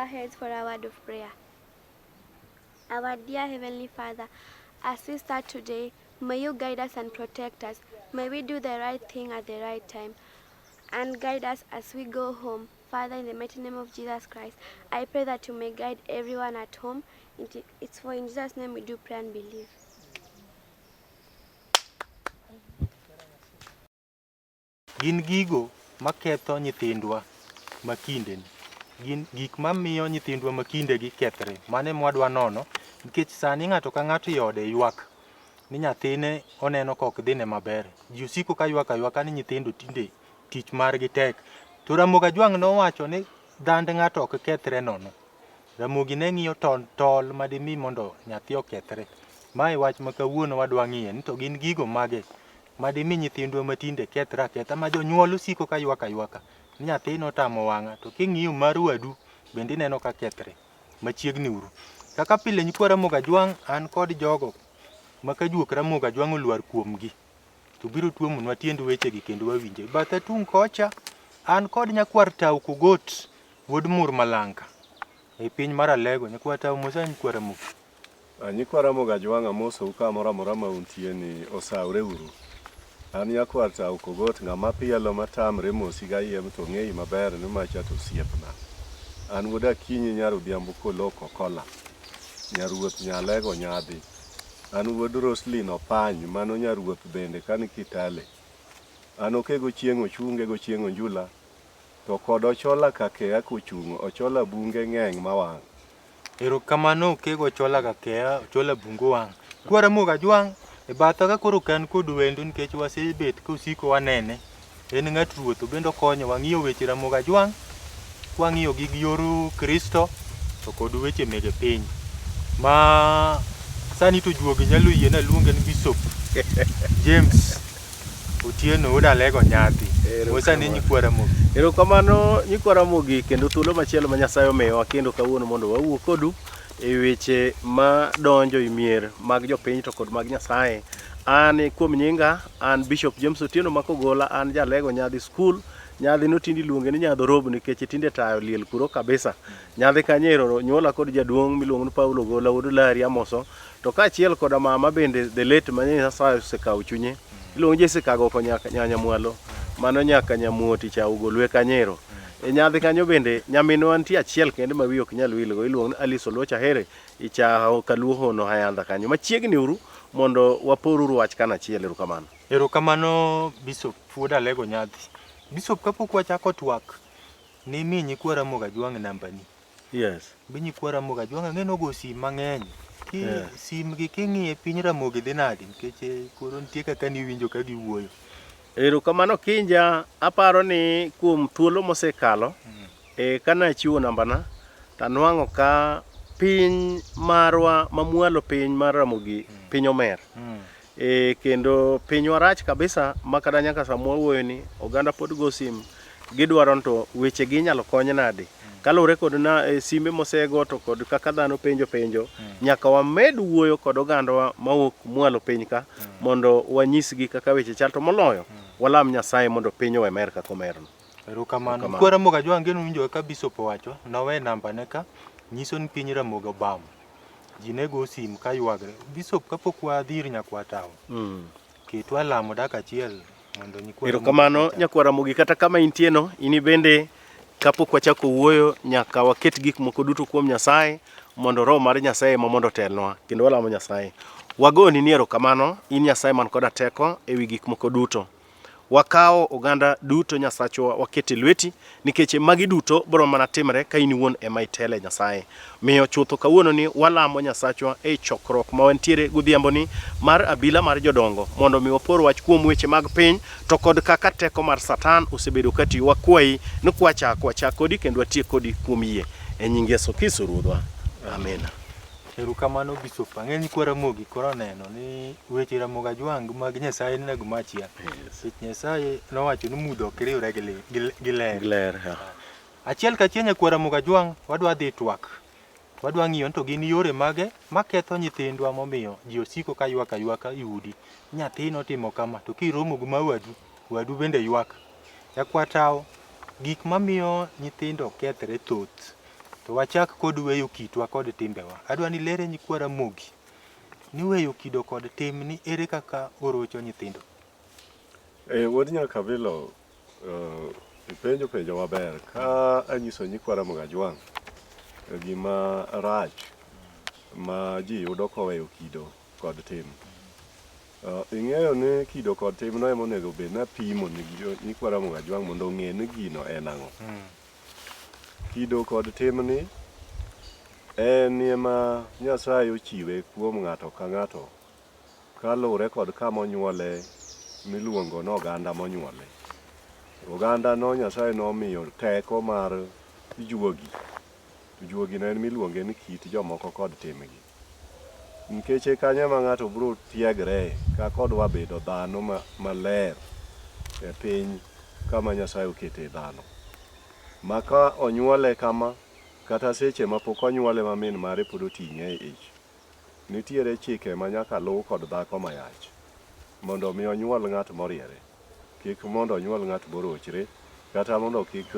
our heads for a word of prayer. Our dear Heavenly Father, as we start today, may you guide us and protect us. May we do the right thing at the right time and guide us as we go home. Father, in the mighty name of Jesus Christ, I pray that you may guide everyone at home. It's for in Jesus' name we do pray and believe. Gin gigo maketho nyithindwa makinde gin gik mamiyo nyithindwa makinde gi kethre mane mwadwa nono nikech sani ng'ato ka ng'ato yode ywak ni nyathine oneno kok dhine maber ji usiko ka ywak aywaka ni nyithindo tinde tich margi tek to Ramogi Ajwang' nowacho ni dhand ng'ato ok kethre nono. Ramogi ne ng'iyo tol madimi mondo nyathi okethre. Mae wach ma kawuono wadwa ng'iye ni to gin gigo mage madimi nyithindwa matinde kethre aketha ma jonyuol usiko ka ywak aywaka ni nyathino otamo wang'a to king'iyo mar wadu bende ineno ka kethre machiegni uru. Kaka pile nyikwa Ramogi Ajwang' an kod jogo maka juok Ramogi Ajwang' olwar kuomgi to biro tuomonwa tiend wechegi kendo wawinje. Bathe tung' kocha an kod nyakwar Tau Kogot wuod Mur Malanga e piny mar Alego. Nyakwar Tau mosa nyikwa Ramogi. Nyikwa Ramogi Ajwang' amosou kamoro amora ma untie ni osawre uru. An nyakwar Tau Kogot ng'ama pielo matamre mosi ga yiem to ng'eyi maber ni macha to osiepna. An wuod Akinyi nyarudhiambo koloko kola. Nyaruoth Nyalego nyadhi. An wuod Roslyn Opany mano nyaruoth bende kani Kitale. An okego chieng' ochunge go chieng' onjula to kod Ochola Kakea kochung' Ochola bunge ng'eng mawang'. Erokamano okego Ochola Kakea Ochola bunge wang'. Kwa Ramogi Ajwang' e batha ka koro kan kod wendo nikech wasebet kosiko wanene. En ng'at ruoth bende okonyo wang'iyo weche Ramogi Ajwang', wang'iyo gi yor Kristo to kod weche mege piny. Ma sani to juogi nyalo yie na luonge ni Bishop James Otieno wuod Alego nyadhi. Mosa ni nyikwa Ramogi. Erokamano nyikwa Ramogi kendo thuolo machielo ma Nyasaye omiyowa kendo kawuono mondo wawuo kodu e weche ma donjo e mier mag jopiny to kod mag Nyasaye. An kuom nyinga an Bishop James Otieno makogola an jalego nyadhi school. Nyadhi no tindi luonge ni Nyadhorob nikech tinde tayo liel kuro kabisa. Nyadhi kanyero nyuola kod jaduong' miluongo ni Paulo Gola wuod Lari Amoso to kaachiel kod mama bende the late mane Nyasaye osekawo chunye iluongo Jessica Goko nyanya mwalo mano nyaka nyamuoti cha ugolwe kanyero. E nyadhi kanyo bende nyaminwa nitie achiel kende ma wiye ok nyal wilgo iluongo ni Alice Oluocha Here icha kaluho no hayandha kanyo machiegni uru mondo waporuru wach kana achiel. Erokamano. Erokamano Bishop wuod Alego nyadhi. Bishop kapok wachako twak ni mi nyikwa Ramogi Ajwang' nambani. Yes. Bi nyikwa Ramogi Ajwang' ang'e nogo sim mang'eny. Sim gi king'iye piny Ramogi dhi nade nikech koro nitie kaka niwinjo ka giwuoyo. Erokamano Kinja, aparo ni kuom thuolo mosekalo kana achiwo nambana tanwang'o ka piny marwa mamwalo piny mar Ramogi piny omer. Kendo pinywa rach kabisa makada nyaka samwa wuoyo ni oganda pod go sim gidwaro to weche gi nyalo kony nade kalure kod na simbe mosego to kod kaka dhano penjo nyaka wamed wuoyo kod ogandawa mawuok mwalo piny ka mondo wanyisgi kaka weche chal to moloyo walam Nyasaye mondo piny owe mer kaka omerno. Erokamano. Kwa Ramogi Ajwang' geno winjo ka Bishop owacho nowe nambane ka nyiso ni piny Ramogi obam. Jine go sim ka ywagre. Bishop kapok wadhir nyakwa Tau. Ketwa lamo dak achiel mondo nyikwa. Erokamano nyakwa Ramogi kata kama intie no ini bende kapok wachako wuoyo nyaka waket gik moko duto kuom Nyasaye mondo roho mar Nyasaye ma mondo telnwa kendo walamo Nyasaye. Wagoni ni erokamano in Nyasaye man koda teko ewi gik moko duto. Wakao oganda duto Nyasachwa wakete lweti nikech magi duto bro mana timre ka in wuon ema itele Nyasaye. Miyo chutho kawuono ni walamo Nyasachwa e chokruok ma wantiere godhiambo ni mar Abila mar jodongo mondo mi wapor wach kuom weche mag piny to kod kaka teko mar Satan osebedo katiyo wakwayi ni wachak kodi kendo watiek kodi kuom yie e nying Yesu Kristo Ruodhwa. Amen. Erokamano Bishop. Ang'e nyikwa Ramogi koro neno ni weche Ramogi Ajwang' mag Nyasaye ni nego machia. Nyasaye nowacho ni mudho ok riwre gi ler. Achiel kachiel nyakwa Ramogi Ajwang' wadwa dhi twak. Wadwa ng'iyo to gin yore mage maketho nyithindwa momiyo ji osiko ka ywak aywaka yudi. Nyathino timo kama to kiromo gi wadu bende ywak. Nyakwa Tau gik mamiyo nyithindo kethre thoth. To wachak kod weyo kitwa kod timbewa. Adwa ni lere nyikwa Ramogi ni weyo kido kod tim ni ere kaka orocho nyithindo. Wuod nyaka Abilo, penjo maber ka anyiso nyikwa Ramogi Ajwang' gima rach ma ji yudo koweyo kido kod tim. Ing'eyo ni kido kod tim no ema onego bed na pimo ni nyikwa Ramogi Ajwang' mondo ong'e ni gino en ang'o. Kido kod tim ni en ema Nyasaye ochiwe kuom ng'ato ka ng'ato kaluwore kod kama onyuole miluongo ni oganda monyuole. Oganda no Nyasaye nomiyo teko mar juogi. Juogi no en miluonge ni kit jomoko kod timgi. Nikech kanyo ma ng'ato biro tiegre kaka odwa bedo dhano maler e piny kama Nyasaye okete dhano. Maka onyuole kama kata seche ma pok onyuole ma min mare pod oting'e e ich. Nitiere chike ma nyaka luw kod dhako mayach mondo mi onyuol ng'at moriere. Kik mondo onyuol ng'at morochre kata mondo kik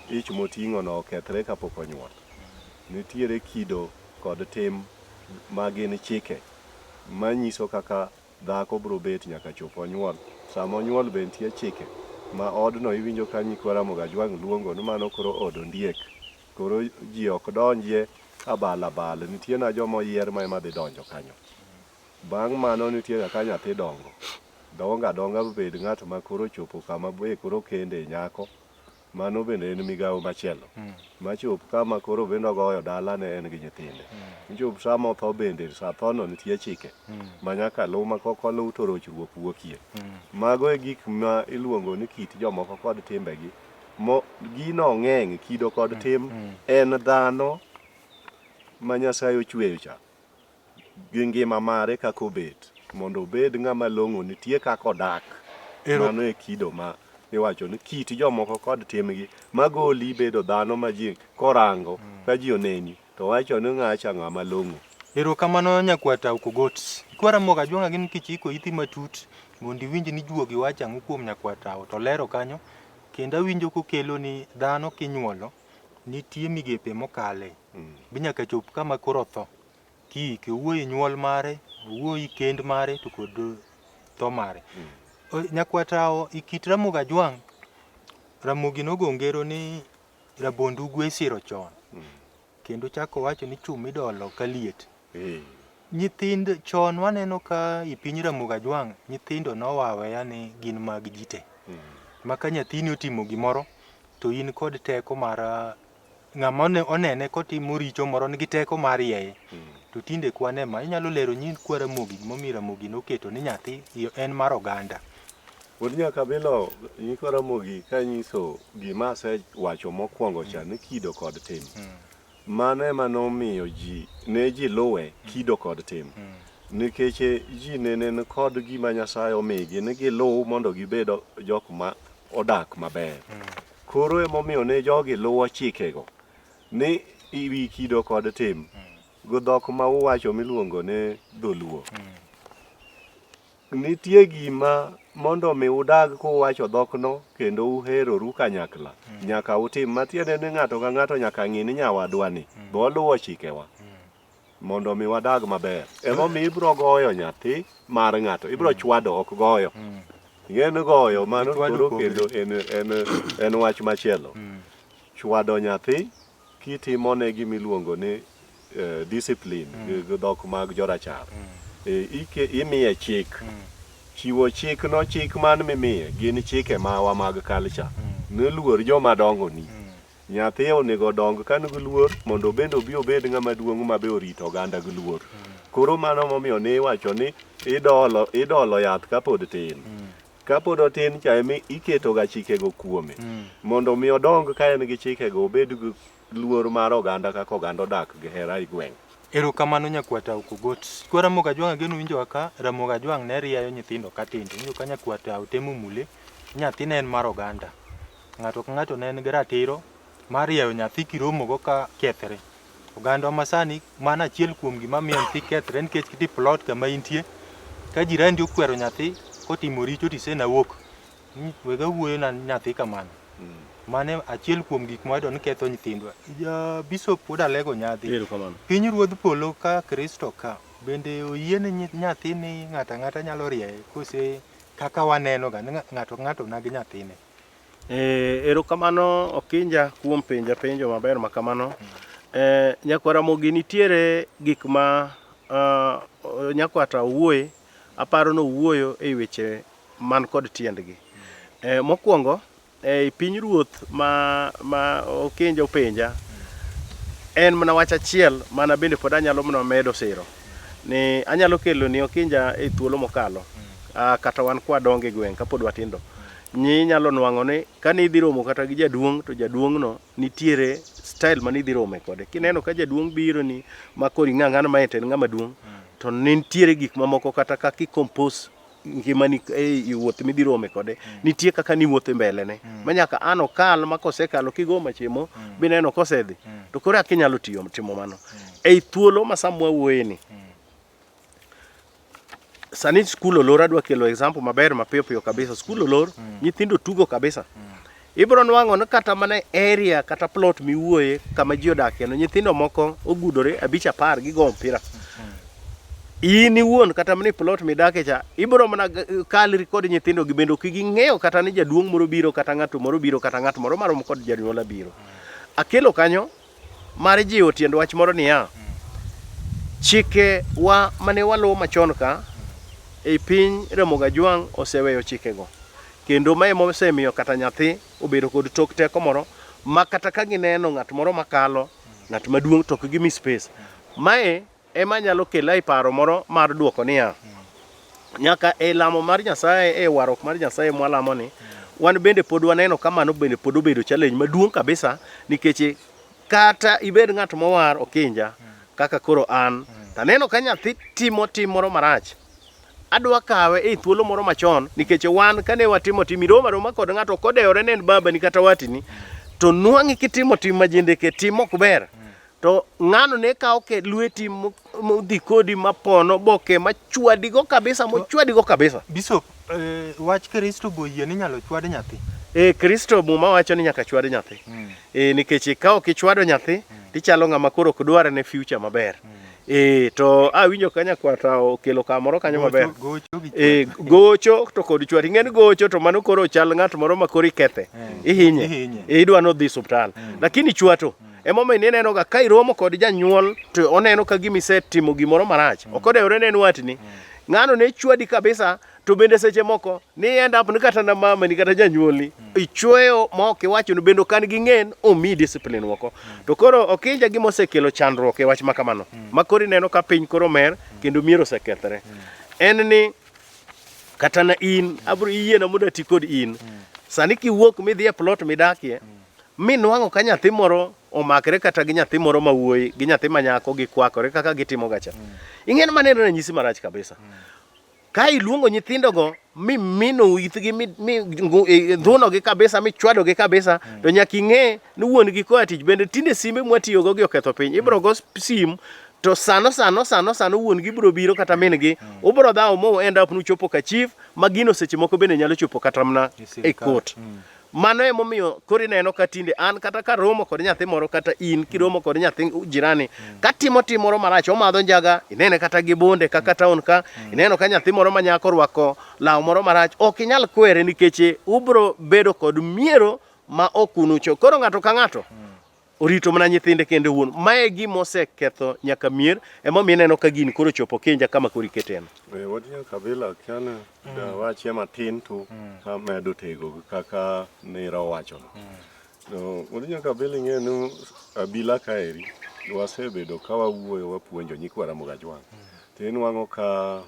ich moting'o no okethre kapok onyuol. Nitiere kido kod tim ma gin chike manyiso kaka dhako biro bet nyaka chop onyuol. Sama onyuol be nitie chike ma odno iwinjo ka nyikwa Ramogi Ajwang' luongo ni mano koro od ondiek. Koro ji ok donjie abal. Nitie na joma oyier ma ema dhi donjo kanyo. Bang' mano nitie kaka nyathi donga bed ng'at ma koro chopo kama be koro kende nyako. Mano bende en migawo machielo. Machop kama koro bende ogoyo dala ne en gi nyithinde. Chop sama otho bende sa thono nitie chike ma nyaka luw ma koko luw to rochruok wuokie. Mago e gik ma iluongo ni kit jomoko kod timbegi. Gino ng'eng kido kod tim en dhano ma Nyasaye ochweyo cha gi ngima mare kaka obet mondo obed ng'ama long'o nitie kaka odak. Mano e kido ma iwacho ni kit jomoko kod timgi magoli bedo dhano ma ji korango ka ji oneni to wacho ni ng'acha ng'ama long'o. Erokamano nyakwata Ukogot. Nyikwa Ramogi Ajwang' gin kichiko ithi matut mondo iwinj ni juogi wacho ang'o kuom nyakwata to lero kanyo. Kendo awinjo kokelo ni dhano kinyuolo nitie migepe mokale. Bi nyaka chop kama koro tho. Kik owuoyi nyuol mare, owuoyi kend mare to kod tho mare. Nyakwata ikit Ramogi Ajwang', Ramogi nogongero ni rabond ugwe siro chon. Kendo chako wacho ni chum idolo kaliet. Nyithind chon waneno ka i piny Ramogi Ajwang' nyithindo nowaweya ni gin mag jite. Maka nyathini otimo gimoro to in kod teko mar ng'ama onene kotimo richo moro nigi teko mar yeye. To tinde kwane ma inyalo lero nyikwa Ramogi gimomiyo Ramogi noketo ni nyathi en mar oganda. Wuod nyaka Abilo, nyikwa Ramogi kanyiso gima asewacho mokwongo cha ni kido kod tim. Mano ema nomiyo ji luwe kido kod tim. Nikech ji nenen kod gima Nyasaye omigi ni giluw mondo gibed jok ma odak maber. Koro emomiyo ne jogi luwo chikego ni iwi kido kod tim. Godhok ma uwacho miluongo ni dholuo. Nitie gima mondo mi udag kuwacho dhokno kendo uheroru kanyakla. Nyaka utim matiende ni ng'ato ka ng'ato nyaka ng'i ni nyawadwani be oluwo chikewa mondo mi wadag maber. Emomiyo ibiro goyo nyathi mar ng'ato. Ibiro chwado ok goyo. Ing'eni goyo mano koro kendo en wach machielo. Chwado nyathi kitimone gimiluongo ni discipline gi dhok mag jorachar. Imiye chik. Chiwo chik no chik man mimiye gin chike mawa mag culture. Noluor joma dongo ni. Nyathi onego dong ka nigi luor mondo bende obi obed ng'ama duong' ma be orito oganda gi luor. Koro mano momiyo ne iwacho ni idolo yath kapod tin. Kapod otin cha emi iketo ga chikego kuome mondo mi odong ka en gi chikego obed gi luor mar oganda kaka oganda odak gi hera i gweng'. Erokamano nyakwata Ukogot. Nyikwa Ramogi Ajwang' geno winjo ka Ramogi Ajwang' ne rieyo nyithindo katindo. Winjo ka nyakwata otemo mule. Nyathi ne en mar oganda. Ng'ato ka ng'ato ne en gi ratiro mar rieyo nyathi kiromogo ka kethre. Oganda masani mana achiel kuom gima miyo nyathi kethre nikech kiti plot kama intie ka jirani okwero nyathi kotimo richo tisena wuok. Wega wuoyo na nyathi kamano. mane achiel kuom gik mwadwa ni ketho nyithindwa. Bishop pod alego nyadhi. Piny ruodh polo ka Kristo ka bende oyiene nyathini ng'ata nyalo rieye kose kaka waneno ga ng'ato nagi nyathine. Erokamano Okinja kuom penjo maber makamano. Nyakwara mogi nitiere gik ma nyakwata wuoye, aparo no wuoyo e weche man kod tiendgi. Mokwongo piny ruoth ma Okinja openja en mana wach achiel mana bende pod anyalo mana medo siro ni anyalo kelo ni Okinja e thuolo mokalo. Kata wan kwa donge gweng' kapod watindo. Nyi nyalo nwang'o ni kani idhi romo kata gi jaduong' to jaduong' no nitiere style mani idhi rome kode. Kineno ka jaduong' biro ni makori ng'ano ma enten ng'ama duong' to nitiere gik mamoko kata kaki compose ngimani e wuoth midhi rome kode nitie kaka ni wuothe mbele ne manyaka an okal makosekalo kigo machemo bineno kosedhi to koro akinyalo timo mano ei thuolo ma samwa wuoyeni. Sani skul olor, adwa kelo example maber mapiyo kabisa. Skul olor, nyithindo tugo kabisa. Ibro nwang'o ni kata mana area kata plot miwuoye kama ji odakie no nyithindo moko ogudore 5-10 gigo mpira. In iwuon kata mani plot midake cha ibro mana kalri kod nyithindo gi bendo kiging'eyo kata ni jaduong' moro biro kata ng'ato moro biro kata ng'ato moro maromo kod janyuola biro. Akelo kanyo mar jiwo tiend wach moro niya, chike wa mane waluwo machon ka e piny Ramogi Ajwang' oseweyo chikego, kendo mae mosemiyo kata nyathi obedo kod tok teko moro ma kata ka gineno ng'at moro makalo, ng'at maduong' to ok gimi space. Mae ema nyalo kelo e paro moro mar duoko niya, nyaka e lamo mar Nyasaye, e warruok mar Nyasaye mwalamo ni, wan bende pod waneno kamano bende pod obedo challenge maduong' kabisa, nikech kata ibed ng'at mowar Okinja kaka koro an, taneno ka nyathi timo moro marach, adwa kawe e thuolo moro machon, nikech wan kane watimo tim roma kod ng'ato kodewore ne en babani kata watini, to nwang'i kitimo tim majendeke tim ok ber, to ng'ano ne kawo ke lweti modhi kodi mapono boke machwadigo kabisa, mochwadigo kabisa. Bishop, wach Kristo boyie ni nyalo chwad nyathi? Kristo muma wacho ni nyaka chwad nyathi. Nikech ka ok ichwado nyathi, tichalo ng'ama koro ok dware ne future maber. To awinjo kanya kwata okelo kamoro kanyo maber. Gocho to kod chwat. Ing'en gocho to mano koro chal ng'at moro ma koro ikethe. Ihinye. Idwa no dhi subtal. Lakini chwato emomiyo ineno ga ka iromo kod janyuol to oneno ka gima isetimo gimoro marach. Ok odewore ne en watni. Ng'ano ne chwadi kabisa, to bende seche moko ni end up ni kata na mama ni kata janyuolni ichweyo ma ok iwacho no bendo kan gi ng'en omi discipline woko. To koro Okinja gima osekelo chandruok e wach makamano makori neno ka piny koro mer kendo miero osekethre en ni kata na in abro yiena mondo ti kod in sani kiwuok midhi e plot midakie minwang'o ka nyathi moro omakre kata gi nyathi moro mawuoyi gi nyathi manyako gikwakore kaka gitimo gacha. Ing'en maneno na nyisi marach kabisa. Ka iluongo nyithindogo mimino withgi dhunogi kabisa, michwadogi kabisa, to nyaka ing'e ni wuon gi koa tich bende tinde simbe mwatiyogo gi oketho piny. Ibro go sim to sano wuon gi bro biro kata min gi ubro dhaw mo end up nuchopo ka chief magino seche moko bende nyalo chopo kata mna e court. Mano emomiyo koro ineno ka tinde an kata ka romo kod nyathi moro kata in kiromo kod nyathi jirani katimo moro marach, omadho njaga, inene kata gi bonde kaka taon ka, ineno ka nyathi moro manyako rwako law moro marach, ok inyal kwere nikech ubro bedo kod miero ma okunucho. Koro ng'ato ka ng'ato orito mana nyithinde kendo wuon. Mae gima oseketho nyaka mier, emomiyo ineno ka gini koro chopo Okinja kama koro iketeno. Wadinya Abila kiana da wache matin tu ka medo tego kaka nera wacho. No, wadinya Abila ing'enu Abila kaeri wasebedo ka wawuoyo wapuonjo nyikwa Ramogi Ajwang'. Tinwang'o ka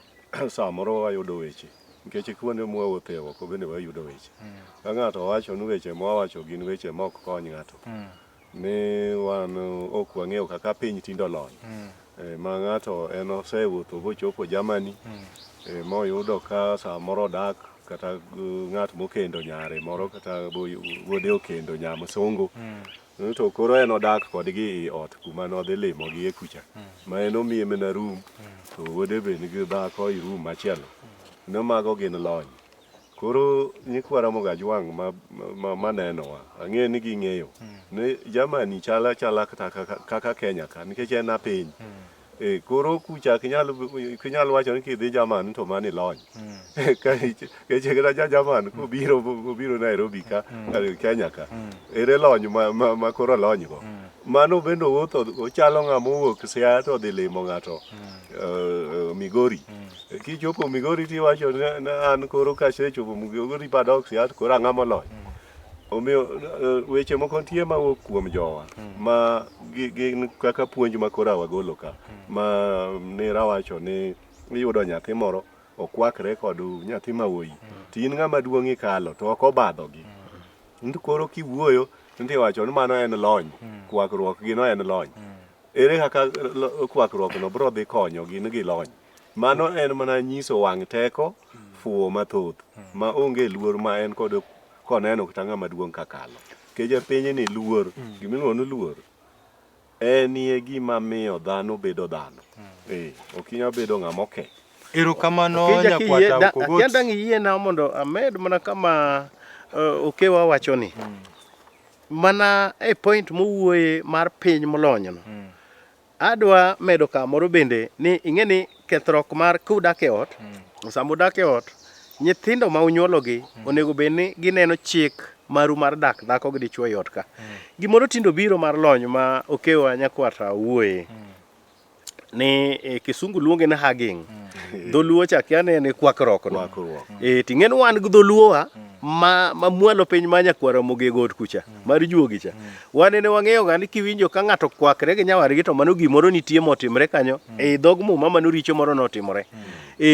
samoro wayudo weche nikech kuonde mwawuothe oko bende wayudo weche. Ka ng'ato wacho ni weche mwawacho gin weche ma ok kony ng'ato. Ne wan ok wang'eyo kaka piny tindo lony. Ma ng'ato en osewuotho bochopo Germany, moyudo ka samoro dak kata ng'at mokendo nyare moro kata wuode okendo nyamsungu. To koro en odak kodgi i ot kuma nodhi limogi e kucha. Ma en omiye mana rum, to wuode be nigi dhako i rum machielo. Mago gin lony. Koro nyikwa Ramogi Ajwang' ma nenowa, ang'e ni ging'eyo. Ne Germany chala kaka Kenya ka, nikech en piny. Koro kucha kinyal wacho ni kidhi Germany to mani lony. Keche kata ja Germany kobiro Nairobi ka, Kenya ka. Ere lony ma koro lony go. Mano bende wuotho ochalo ng'ama owuok Siaya to dhi limo ng'ato Migori. Kichopo Migori tiwacho ni an koro kasechopo Migori padok Siaya koro ang'ama lony. Omiyo weche moko nitie mawuok kuom jowa ma gin kaka puonj ma koro wagolo ka, ma nera wacho ni iyudo nyathi moro okwakre kod nyathi mawuoyi, tin ng'ama duong' ikalo to ok obadhogi. Koro kiwuoyo tiwacho ni mano en lony, kwakruok gino en lony. Ere kaka kwakruok no bro dhi konyo gin gi lony. Mano en mana nyiso wang' teko, fuwo mathoth ma onge luor ma en kod koneno kata ng'ama duong' kakalo. Keje piny ni luor, gimiluongo ni luor en gima miyo dhano bedo dhano. Ok inyal bedo ng'ama oke. Erokamano nyakwata Ukogot. Akianda ng'iyie na mondo amed mana kama okewa wacho ni. Mana point mowuoye mar piny molonyo no. Adwa medo kamoro bende ni ing'eni kethruok mar kudak e ot, sama udak e ot, nyithindo ma unyuologi onego bed ni gineno chik maru mar dak dhako gi dichuo e ot ka. Gimoro tindo biro mar lony ma okewa nyakwata wuoye ni kisungu luonge ni hugging. Dholuo cha kiane ni kwakruok no. Ting'en wan gi dholuowa ma mwalo piny ma nyakwara Ramogi got kucha mar juogi cha. Wan ne wang'eyo ga ni kiwinjo ka ng'ato kwakre gi nyawargi to mano gimoro nitie motimre kanyo e dhog muma mano richo moro notimore.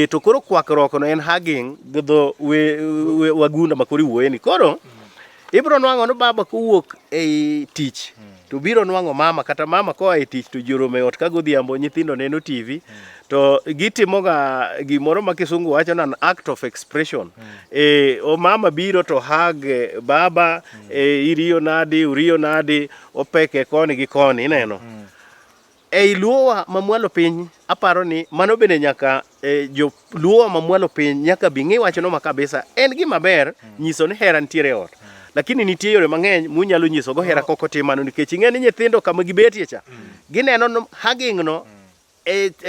To koro kwakruok no en hugging gi dho wagunda makori wuoye ni. Koro ibro nwang'o no baba kowuok e tich to biro nwang'o mama, kata mama koa e tich to jorome ot ka godhiambo nyithindo neno TV to gitimo ga gimoro ma kisungu wacho na an act of expression. O mama biro to hug baba, iriyo nadi, uriyo nadi, opeke koni gi koni, ineno. Luowa mamwalo piny, aparo ni mano bende nyaka jo luowa mamwalo piny nyaka bingi wacho no makabisa en gima ber nyiso ni hera nitiere ot. Lakini nitie yore mang'eny munyalo nyiso go hera koko timano, nikech ing'eni nyithindo kama gibetie cha gineno hugging no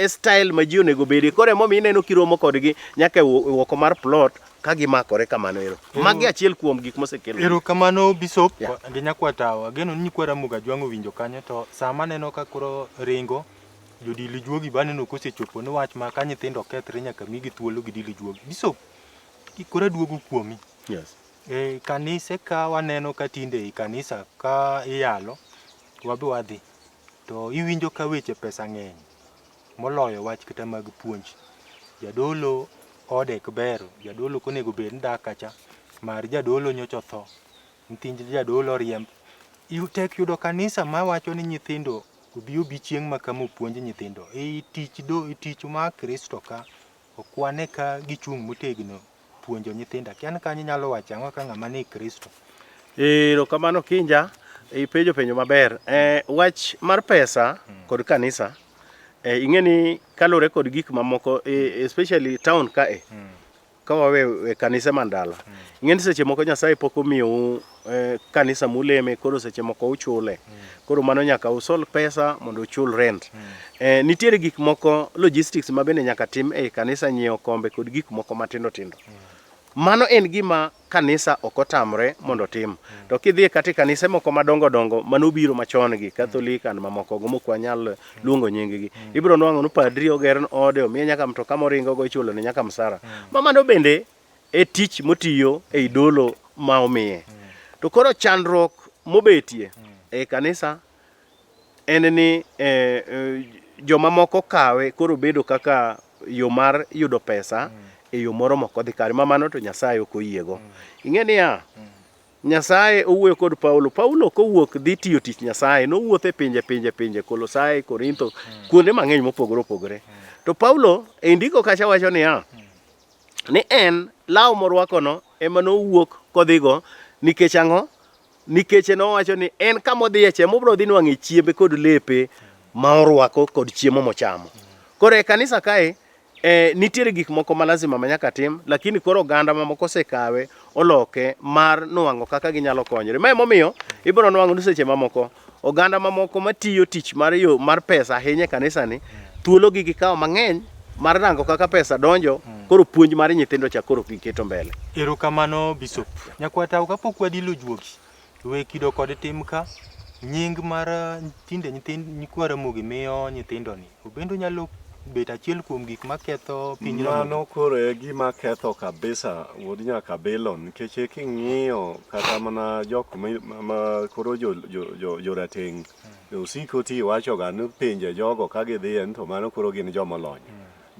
style ma ji onego bedi. Koro emo ineno kiromo kodgi nyaka woko mar plot ka gimakore kamano ero. Magi achiel kuom gik mosekelo. Erokamano Bishop gi nyakwata ageno ni nyikwa Ramogi Ajwang' owinjo kanyo, to sama neno ka koro ringo jodili juogi baneno kosechopo ni wach ma ka nyithindo kethre nyaka migi thuolo gi dili juogi. Bishop koro duogo kuomi. Yes. Kanise ka waneno ka tinde i kanisa ka iyalo wabe wadhi to iwinjo ka weche pesa ng'eny moloyo wach kata mag puonj. Jadolo odek bero, jadolo konego bed ndak kacha, mar jadolo nyocha tho, nyithind jadolo riemb. Tek yudo kanisa ma wacho ni nyithindo obi chieng' ma kama puonj nyithindo. Tich ma Kristo ka okwane ka gichung' motegno puonjo nyithinda. Kian kanyo nyalo wacho ang'o ka ng'ama ni Kristo? Erokamano Kinja, ipenjo penjo maber. Wach mar pesa kod kanisa, ing'eni kalore kod gik mamoko, especially town kae, ka wawe kanise mandala. Ing'eni seche moko Nyasaye pok omiyo kanisa muleme, koro seche moko uchule. Koro mano nyaka usol pesa mondo uchul rent. Nitiere gik moko logistics ma bende nyaka tim e kanisa, nyiewo kombe kod gik moko matindo tindo. Mano en gima kanisa okotamre mondo tim. To kidhi kati kanise moko madongo dongo mano biro machon gi Catholic and mamoko go moko anyal luongo nying-gi, ibro nwang'o no padri oger ode, omiye nyaka mtoka moringo go, ichulo ne nyaka msara. Mano bende e tich motiyo e idolo ma omiye. To koro chandruok mobetie e kanisa en ni joma moko kawe koro bedo kaka yo mar yudo pesa e yo moro moko dhi kare, mamano to Nyasaye ok oyiego. Ing'eni ya Nyasaye owuoyo kod Paulo kowuok dhi tiyo tich Nyasaye, nowuothe pinje Kolosai, Korintho, kuonde mang'eny mopogore opogore. To Paulo e ndiko kacha wacho ni en law morwako no ema nowuok kodhigo nikech ang'o? Nikech nowacho ni en kama odhiye che mobro dhi nwang'e chiembe kod lepe ma orwako kod chiemo mochamo. Koro e kanisa kae nitiere gik moko ma lazima manyaka tim, lakini koro oganda mamoko osekawe oloke mar nuang'o kaka ginyalo konyore. Ma emomiyo ibiro nuang'o ni seche mamoko oganda mamoko matiyo tich mar pesa ahinya e kanisani, thuolo gi gikawo mang'eny mar rango kaka pesa donjo, koro puonj mar nyithindo cha koro giketo mbele. Erokamano Bishop. Nyakwata kapok wadilo juogi, we kido kod tim ka nying mar nyikwara mogi miyo nyithindo ni. Obendo nyalo bet achiel kuom gik maketho piny Ramogi. Mano koro e gima ketho kabisa wuod nyaka Abila, nikech king'iyo kata mana jok ma koro jorateng' osiko ti wachoga ni pinje jogo ka gidhiye to mano koro gin joma lony.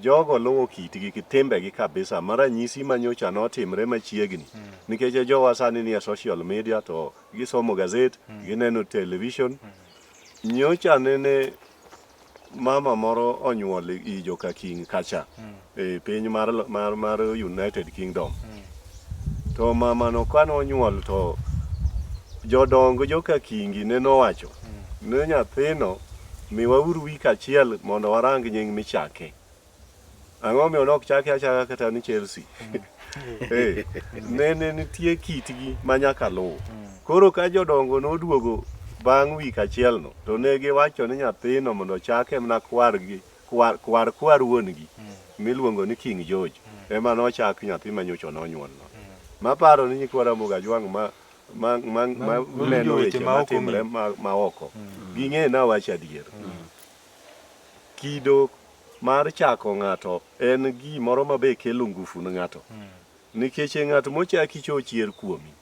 Jogo luwo kitgi gi timbegi kabisa. Mara nyisi manyocha notimre machiegni, nikech jowa sani ni e social media to gisomo gazet, gineno television. Nyocha nene mama moro onyuol i joka King kacha e piny mar United Kingdom. To mama no kano onyuol to jodongo joka Kingi ne nowacho ne nyathino miwauru wik achiel mondo warang nying michake. Ang'o miyo nok chake achaka kata ni Chelsea? Nene nitie kitgi manyaka luw. Koro ka jodongo noduogo bang' wik achiel no, to ne giwacho ni nyathino mondo chake mna kwar wuongi miluongo ni King George. Ema nochak nyathi manyocha nonyuol no. Maparo ni nyikwara Mogajwang' ma neno weche matimre ma oko. Ging'e na wacho adier. Kido mar chako ng'ato en gimoro mabe kelo ngufu ne ng'ato. Nikech ng'ato mochaki chochier kuomi.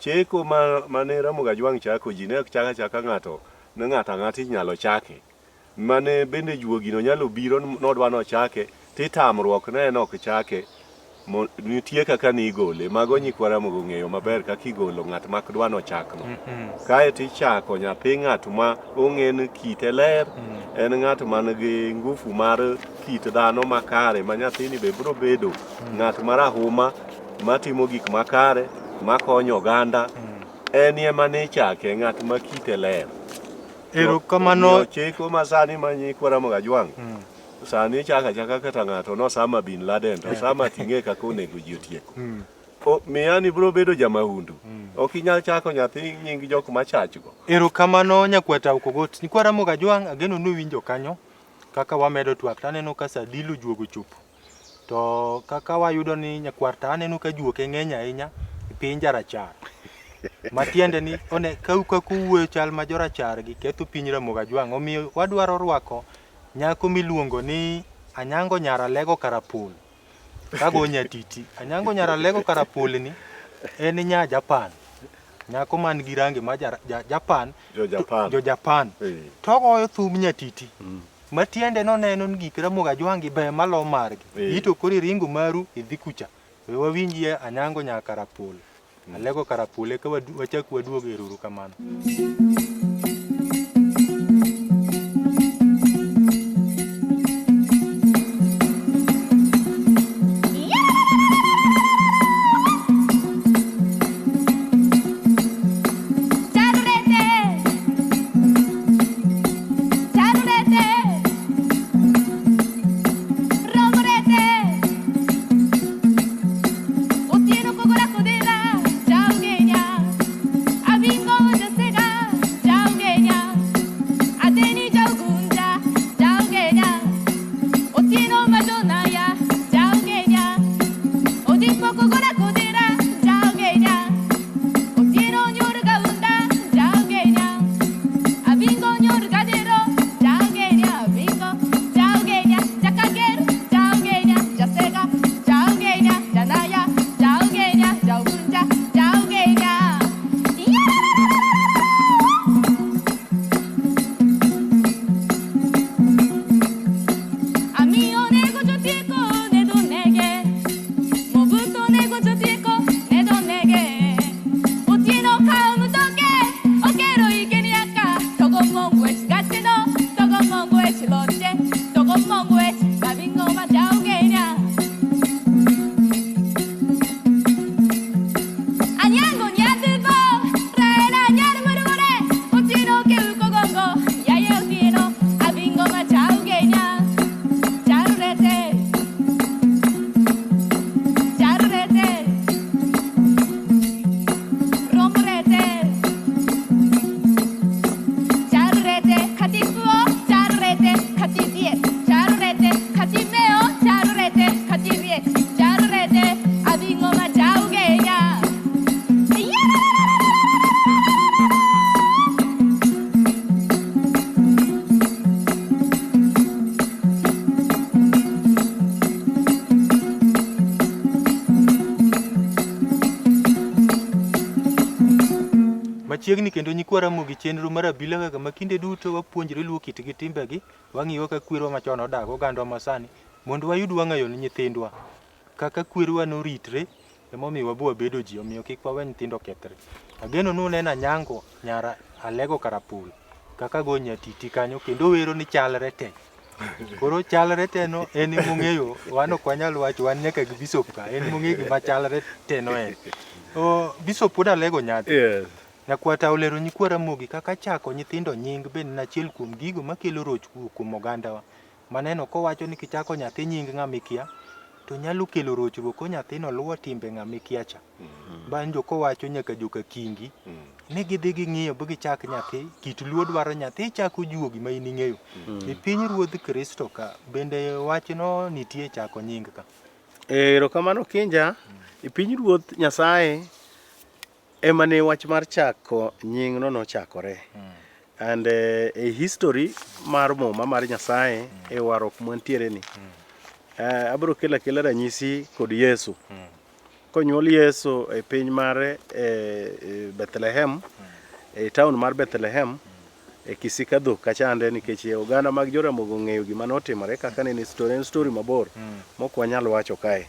Cheko mane Mogajwang' chako ji ne chaka ng'ato ne ng'ati nyalo chake. Mane bende juogino nyalo biro nodwa no chake, titamruok ne en ok chake. Nitie kaka ni igole. Mago nyikwara Mogo ng'eyo maber kaka igolo ng'at mak dwa no chakno. Kae tichako nyathi ng'at ma ong'en kite ler, en ng'at man gi ngufu mar kit dhano makare, ma nyathini be biro bedo ng'at marahuma matimo gik makare, makonyo oganda. En ema ne chake ng'at ma kite ler. Erokamano cheko masani ma nyikwara Mogajwang'. Sani chaka kata ng'ato no Osama bin Laden, to Osama ting'e kaka onego ji otieko. Miyani biro bedo jamahundu. Ok inyal chako nyathi nying jok machachgo. Erokamano nyakwata Ukogot. Nyikwara Mogajwang', ageno nuwinjo kanyo kaka wamedo twak. Taneno ka Sadilu juogo chopo. To kaka wayudo ni nyakwarta aneno ka juoke ng'eny ahinya e piny jarachar. Matiende ni one kuwuoyo chal ma jorachar gi ketho piny Mogajwang'. Omiyo wadwaro rwako nyako miluongo ni Anyango Nyaralego Karapul. Kago nyatiti. Anyango Nyaralego Karapul ni en nya Japan. Nyako man gi rangi ma Japan. Jo Japan. Togoyo thum nyatiti. Matiende no neno ni gik Mogajwang' be malo margi. Ito kori ringo maru idhi kucha. We wawinjie Anyango Nyakarapul. Alego Karapul ka wachak waduogo erokamano. Abingo, yo sé. machiegni kendo nyikwara mogi chenro mar Abila kaka makinde duto wapuonjre luwo kitgi timbegi, wang'iyo kaka kwerwa machon odak ogandwa masani mondo wayud wang'ayo ni nyithindwa kaka kwerwa noritre emomiyo wabo wabedo ji, omiyo kik wawe nyithindo kethre. Ageno nunena nyango nyara Alego Karapul kaka go nyatiti kanyo kendo wero ni chalre te. Koro chalre te no en mong'eyo, wan ok wanyal wacho, wan nyaka gi Bishop ka en mong'eyo gima chalre te no en. Bishop pod Alego nyathi. Nyakwata olero nyikwara mogi kaka chako nyithindo nying bende nachiel kuom gigo makelo rochruok kuom ogandawa. Maneno kowacho ni kichako nyathi nying ng'amikia to nyalo kelo rochruok ko nyathino luwo timbe ng'amikia cha. Banjo kowacho nyaka joka kingi ni gidhi ging'iyo bo gichak nyathi, kit luo dwaro nyathi chako juogi ma in ing'eyo. E piny Ruodh Kristo ka bende wachno nitie chako nying ka. Erokamano Kinja, e piny Ruoth Nyasaye ema ne wach mar chako nying no nochakore. And a history mar muma mar Nyasaye e warok mantiere ni. Abro kela ranyisi kod Yesu. Konyuol Yesu e piny mar Bethlehem, e town mar Bethlehem, e Kisikadho kachande nikech oganda mag Joramogo ng'eyo gima notimore kaka ne story mabor mok wanyal wacho kae.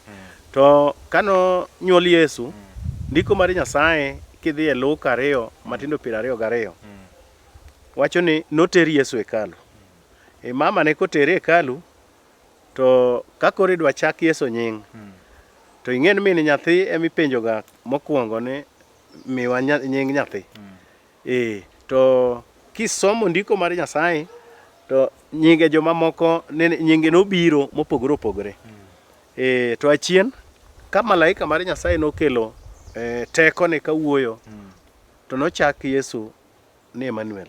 To kano nyuol Yesu, ndiko mar Nyasaye kidhi e Luka 2 matindo 22 wacho ni noter Yesu e kalu. E mama ne kotere e kalu, to kakore dwa chak Yesu nying, to ing'en min nyathi emipenjoga mokwongo ni miwa nying nyathi. To kisomo ndiko mar Nyasaye to nyinge jomamoko nyinge nobiro mopogore opogore. To achien ka malaika mar Nyasaye nokelo teko ne kawuoyo, to nochak Yesu ni Emmanuel.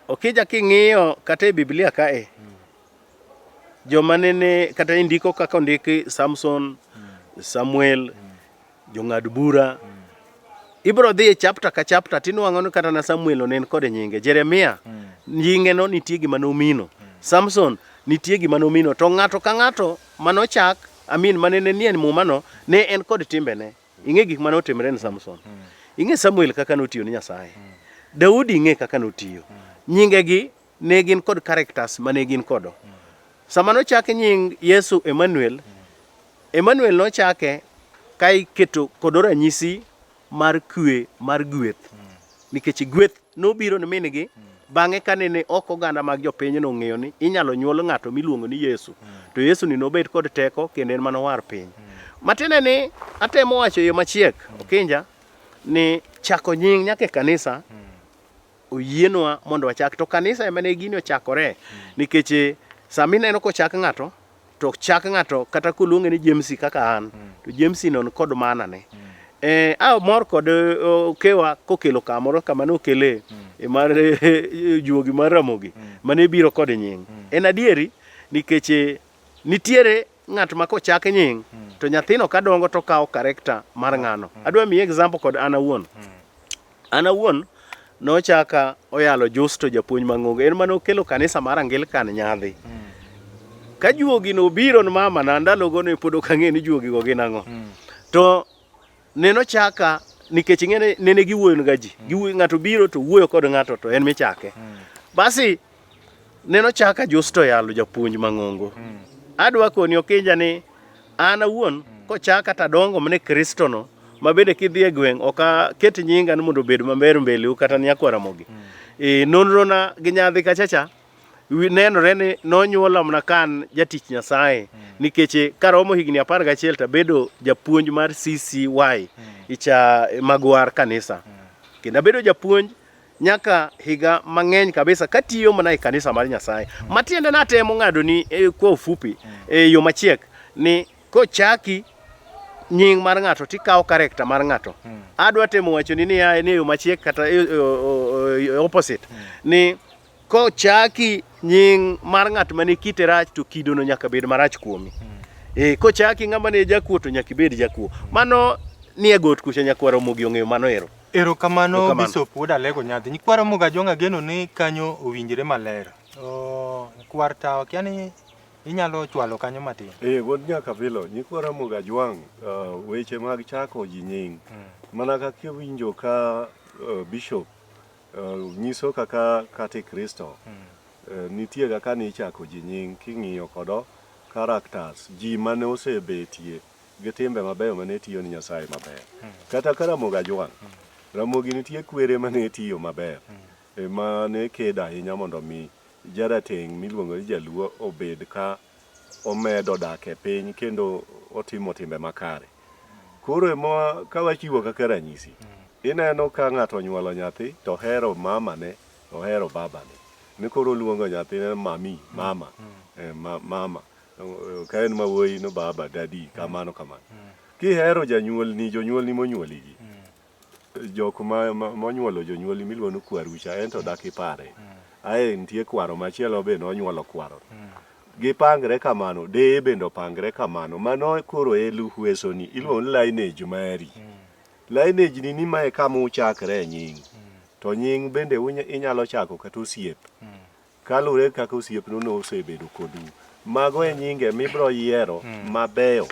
Okija king'iyo kata e Biblia kae, joma nene kata indiko kaka ondiki Samson, Samuel, jong'ad bura, ibro dhi e chapter ka chapter tinwang'o ni kata na Samuel onen kod nyinge. Jeremia nyinge no nitie gima nomino. Samson nitie gima nomino. To ng'ato ka ng'ato manochak manene nie muma no ne en kod timbene. Ing'e gik manotimre ni Samson. Ing'e Samuel kaka notiyo ni Nyasaye. Daudi ing'e kaka notiyo. Nyingegi ne gin kod characters mane gin kodo. Sama nochake nying Yesu Emmanuel, Emmanuel nochake ka iketo kod ranyisi mar kwe mar gweth. Nikech gweth nobiro ni mingi bang'e kanene ok oganda mag jopiny no ng'eyo ni inyalo nyuol ng'ato miluongo ni Yesu. To Yesu ni nobet kod teko kendo en manowar piny. Matene ni atemo wacho yo machiek Okinja ni chako nying nyaka kanisa oyienwa mondo wachak. To kanisa ema ne gini ochakore nikech sami neno ko chak ng'ato, to chak ng'ato kata koluonge ni James kaka an, to James non kod mana ne. Mor kod kewa kokelo kamoro kama nokele mar juogi mar Ramogi mane biro kod nying. En adieri nikech nitiere ng'at ma kochak nying to nyathino kadongo to kawo character mar ng'ano. Adwa miye example kod an awuon. An awuon nochaka oyalo Justo japuonj mang'ongo. En mane okelo kanisa mar Anglican nyadhi. Ka juogi no biro ni mama na ndalogo ne pod ok ang'e ni juogi go gin ang'o. To neno chaka nikech ng'ene nene giwuoyo ga ji. Ng'ato biro to wuoyo kod ng'ato to en michake. Basi neno chaka Justo yalo japuonj mang'ongo. Adwa koni Okinja ni an awuon kochaka tadongo mne Kristo no mabende kidhi e gweng' oka ket nyinga ni mondo obed maber mbele kata ni Nyakwara Mogi. Nonro na gi nyadhi kachacha nenore ni nonyuola mna kan jatich Nyasaye nikech karomo higni 11 tabedo japuonj mar CCY icha magwar kanisa. Kendo bedo japuonj nyaka higa mang'eny kabisa katiyo mana e kanisa mar Nyasaye. Matiende na temo ng'ado ni kwa ufupi yo machiek ni kochaki nying mar ng'ato tikawo character mar ng'ato. Adwa temo wacho ni ya en yo machiek kata opposite ni kochaki nying mar ng'at mane kite rach to kido no nyaka bed marach kuomi. Kochaki ng'ama ne jakuo to nyaka bed jakuo. Mano ni e got kucha Nyakwara Mogi ong'eyo mano ero. Erokamano Bishop pod Alego nyadhi. Nyakwara Mogi ajonga geno ni kanyo owinjre maler. Kwarta okia ni inyalo chwalo kanyo matin. Wuod nyaka bilo nyikwa Ramogi Ajwang' weche mag chako ji nying mana kaka winjo ka bishop nyiso kaka kate Kristo nitie kaka ni chako ji nying king'iyo kodo characters ji mane osebetie gi timbe mabeyo mane tiyo ni Nyasaye maber. Kata ka Ramogi Ajwang', Ramogi nitie kwere mane tiyo maber mane kedo ahinya mondo mi jarateng' miluongo ni Jaluo obed ka omedo dak e piny kendo otimo timbe makare. Koro ema ka wachiwo kaka ranyisi, ineno ka ng'ato onyuolo nyathi to hero mamane, ohero babane. Ni koro luongo nyathine mami, mama, mama. Ka en mawuoyi no baba, dadi, kamano kamano. Kihero janyuolni, jonyuolni monyuoligi, jok monyuolo jonyuolni miluongo kwarucha, ento dak ipare. Ae nitie kwaro machielo be nonyuolo kwaro. Gipangre kamano, deye bende opangre kamano. Mano koro luhwesoni, iluongo ni lineage mari. Lineage ni mae kama uchakre nying. To nying bende inyalo chako kata osiep. Kalure kaka osiep no osebedo kodu. Mago e nyinge mibro yiero mabeyo,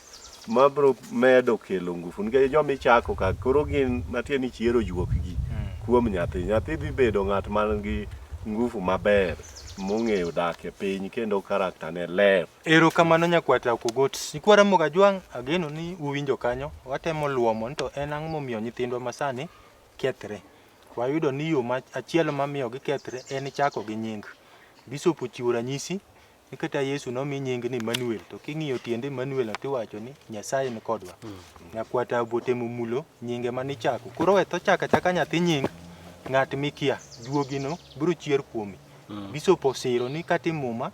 mabro medo kelo ngufu. Nikech joma ichako ka koro gin matie ni chiero juokgi kuom nyathi. Nyathi dhi bedo ng'at man gi ngufu maber, mong'eyo dak e piny kendo karakta ne ler. Erokamano nyakwata Kogot. Nyikwa Ramogi Ajwang', ageno ni uwinjo kanyo. Watemo luomo to en ang'o momiyo nyithindwa masani kethre. Wayudo ni yo achiel mamiyo gikethre en chako gi nying. Bishop ochiwo ranyisi ni kata Yesu nomi nying ni Emmanuel, to king'iyo tiende Emmanuel tiwacho ni Nyasaye ni kodwa. Nyakwata botemo mulo nyinge manichako. Koro we to chaka nyathi nying ng'at mikia duogino biro chier kuomi. Bishop osiro ni kata muma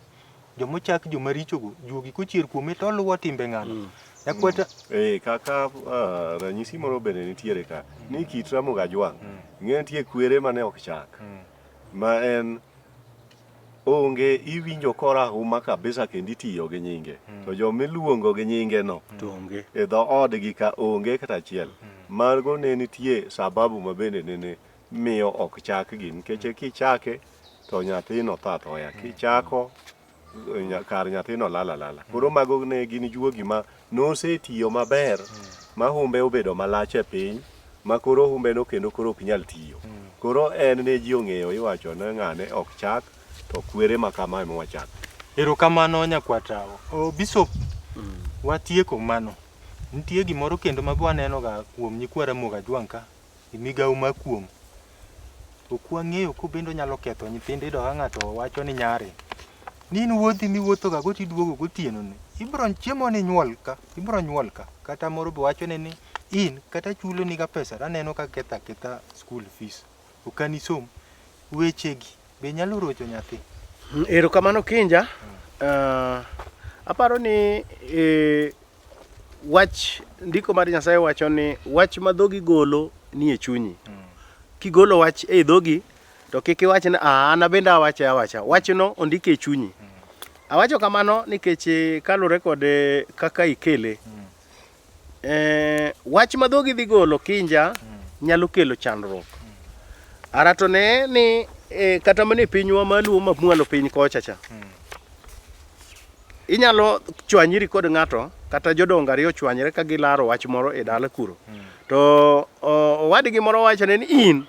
jomochak jomarichogo juogi kochier kuome to luwo timbe ng'ano. Nyakwata kaka ranyisi moro bende nitiere ka ni kit Ramogi Ajwang' ng'e nitie kwere mane ok chak. Ma en onge iwinjo korahuma kabisa kendo itiyo gi nyinge. To jomiluongo gi nyinge no e dho odgi ka onge kata achiel. Margo ne nitie sababu mabende nene miyo ok chak gi. Nikech kichake to nyathino tha thoya. Kichako kar nyathino lala. Koro mago ne gin juogi ma nosetiyo maber ma humbe obedo malach e piny ma koro humbe no kendo koro ok nyal tiyo. Koro en ne ji ong'eyo iwacho ne ng'ane ok chak to kwere makama ema wachako. Erokamano nyakwata. Bishop watieko mano. Nitie gimoro kendo ma waneno ga kuom nyikwa Ramogi Ajwang' ka migawo ma kuom. Ok wang'eyo ko bendo nyalo ketho nyithinde do ng'ato wacho ni nyare. Ni wuodhi miwuotho ga goti duogo gotieno ni. Ibro chiemo ni nyuol ka. Kata moro be wacho ni in kata chulo ni ga pesa aneno ka ketha school fees. Okanisom wechegi be nyalo rocho nyathi. Erokamano Kinja. Aparo ni wach ndiko mar Nyasaye wacho ni wach ma dhogi golo ni e chunyi. Kigolo wach e dhogi to kik iwach ni an bende awacha. Wachno ondike e chunyi. Awacho kamano nikech kalure kod kaka ikele. Wach ma dhogi dhi golo Kinja nyalo kelo chandruok. Arato ne ni kata mane pinywa maluwo mamwalo piny kocha cha. Inyalo chwanyiri kod ng'ato kata jodongo ariyo chwanyre ka gilaro wach moro e dala kuro. To wadgi moro wacho ni in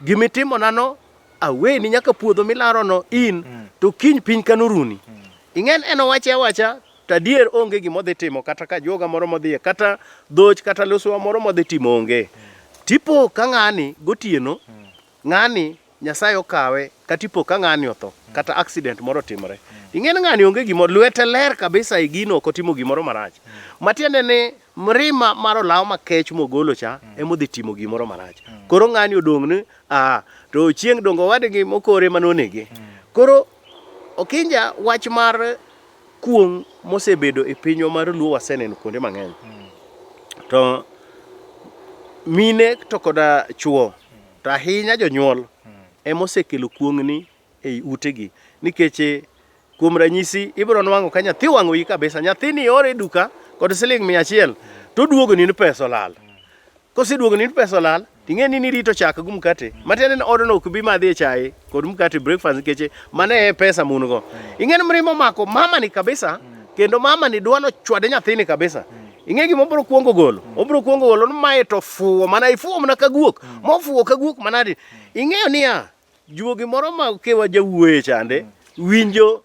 gimitimo nano aweni nyaka puodho milaro no in to kiny piny kanoruni. Ing'en eno wacha to adier onge gimodhi timo kata ka joga moro modhiye kata dhoch kata losowa moro modhi timo onge. Tipo ka ng'ani gotieno ng'ani Nyasaye okawe katipo ka ng'ani otho kata accident moro timore. Ing'en ng'ani onge gimoro lwete ler kabisa e gino ok otimo gimoro marach. Matiende ni mrima mar olaw makech mogolo cha emodhi timo gimoro marach. Koro ng'ani odong' ni to chieng' dongo wadgi mokore manonege. Koro Okinja wach mar kuong' mosebedo e pinywa mar Luo waseneno kuonde mang'eny. To mine to koda chuo to ahinya jonyuol emosekelo kuong'ni ei utegi. Nikech kuom ranyisi ibro nwang'o ka nyathi wang'o yi kabisa. Nyathini ore duka kod siling 100 to duogo ni pesa olal. Koseduogo ni pesa olal ting'eni ni rito chak gi mkate matene ni odono ok bi madhi chai kod mkate breakfast keche mane e pesa mun go ing'eni mrimo mako mama ni kabisa kendo mama ni dwano chwade nyathini kabisa ing'e gima obro kuongo golo mae to fuwo mana ifuwo mana kaguok mofuwo kaguok manadi ing'eyo niya juogi moro ma kewa jawuoye chande winjo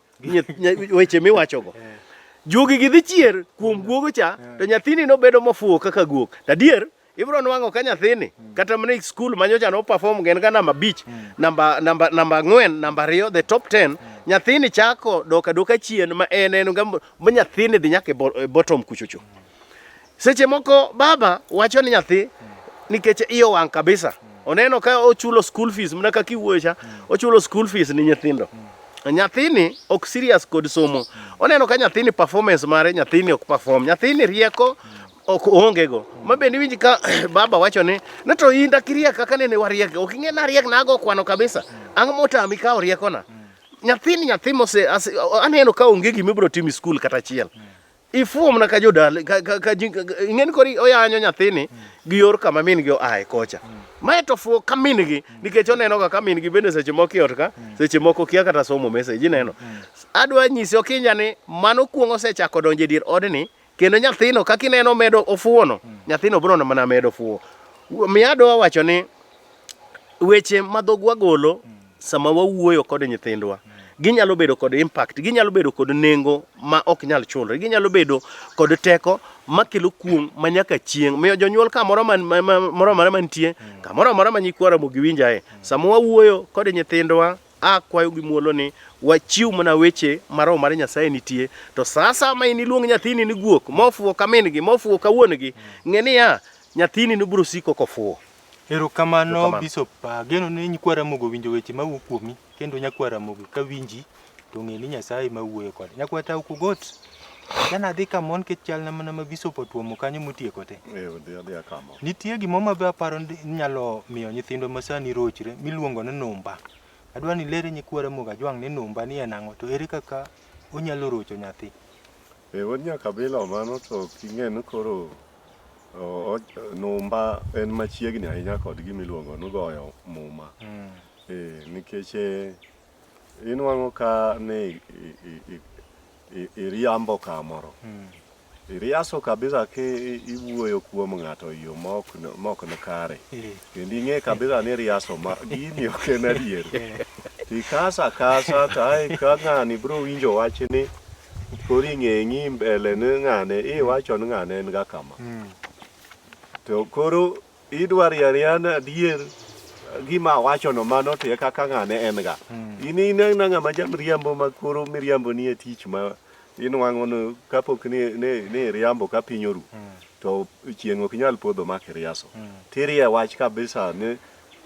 weche miwachogo juogi gidhi chier kuom guogo cha to nyathini nobedo mofuwo kaka guok tadier ibro nwang'o ka nyathini kata mana skul manyocha no perform gen ga namba bich namba 4 namba 2 the top 10 nyathini chako doka chien ma en gambo ma nyathini dhi nyaka bottom kuchocho seche moko baba wacho ni nyathi nikech iyo wang kabisa oneno ka ochulo school fees mana ka kiwuocha ochulo school fees ni nyithindo nyathini ok serious kod somo oneno ka nyathini performance mare nyathini ok perform nyathini rieko ok ongego mabende winji ka baba wacho ni to inda kiriek kaka nene wariek ok ing'e na riek nago kwano kabisa ang' motami ka orieko na nyathi mose aneno ka onge gima ibro timi school kata achiel ifuom na ka jodal ing'eni kori oyanyo nyathini gi yor kama min gi oae kocha mae to fuo ka min gi nikech oneno ka min gi bende seche moko ot ka seche moko kia kata somo message neno adwa nyisi okinja ni mano kuongo sechako donje dir odni kendo nyathino kaka ineno medo ofuono nyathino bro mana medo fuo miado wacho ni weche madhogwa golo sama wawuoyo kod nyithindwa ginyalo bedo kod impact ginyalo bedo kod nengo ma ok nyal chulre ginyalo bedo kod teko makelo kuong manyaka chieng miyo jonyuol ka moro mantie ka moro ma nyikwara mo giwinjae sama wawuoyo kod nyithindwa akwayo gi muolo ni wachiw mana weche maro mar Nyasaye nitie to sasa ma iniluong nyathini ni guok mofuo ka min gi mofuo ka wuon gi ng'eni ya nyathini ni biro siko kofuo. Erokamano Bishop, geno ni nyikwara mogo winjo weche mawuok kuomi kendo nyakwara mogo ka winji to ng'e ni Nyasaye mawuoyo kode. Nyakwata ukugot kana dhi kamon ke chal na mana ma Bishop otuomo kanyo motieko te. Odhi akamo. Nitie gimo be aparo nyalo miyo nyithindo masani rochre miluongo ni NUMBA. Adwa ni lere nyikwara mogo ajwang' ni NUMBA ni en ang'o to ere kaka onyalo rocho nyathi. Wod nyaka Abila mano to king'e ni koro NUMBA en machiegni ahinya kod gimiluongo ni goyo muma. Nikech inwang'o ka ni iriambo kamoro. Iriaso kabisa ke iwuoyo kuom ng'ato yo mok ne kare. Kendo ing'e kabisa ni riaso ma gini ok en adier. Tikasa to ka ng'ani bro winjo wach ni koro ing'e mbele ni ng'ane iwacho ni ng'ane en ga kama. To koro idwar yariana adier gima wacho no mano to kaka ng'ane en ga. Ini na ng'ama jamriambo ma koro miriambo ni e tich ma inwang'o no kapok ni riambo ka piny oru to chieng' ok nyal podho mak riaso. Tirie wach kabisa ni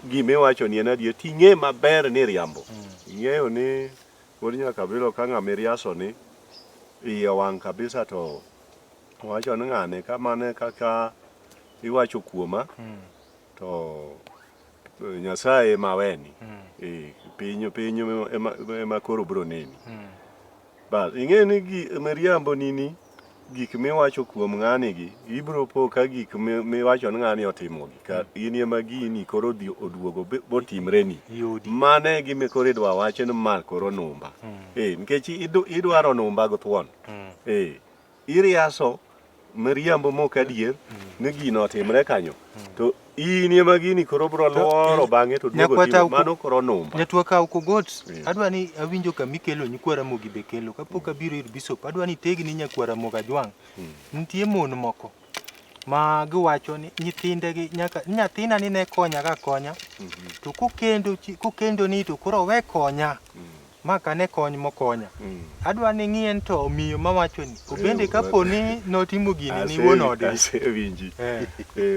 gime wacho ni en adier ting'e maber ni riambo. Ing'eyo ni pod nyaka Abila ka ng'ama riaso ni iye wang' kabisa to wacho ni ng'ane kamane kaka iwacho kuoma to Nyasaye maweni pinyo ema koro bro neni. Bas ing'e ni miriambo nini gik miwacho kuom ng'ani gi ibro po ka gik miwacho ni ng'ani otimo gi ka in ema gini koro oduogo botimreni mane gime koro idwa wache ni mar koro NUMBA. Nikech idwaro NUMBA go thuon. Iriaso miriambo mok adier ni gino otimre kanyo to in ema gini koro bro loro bang'e to duogo timo mano koro NUMBA. Nyatwaka ukugot adwa ni awinjo ka mikelo nyikwara mogi be kelo kapok abiro ir Bishop adwa ni tegni nyakwara mogo ajwang'. Nitie mon moko ma giwacho ni nyithinde gi nyaka nyathina ni ne konya ga konya to kukendo ni to koro we konya maka ne kony mokonya. Adwa ni ng'ien to miyo mawacho ni obende kapo ni notimo gini ni wuon ode. Winji.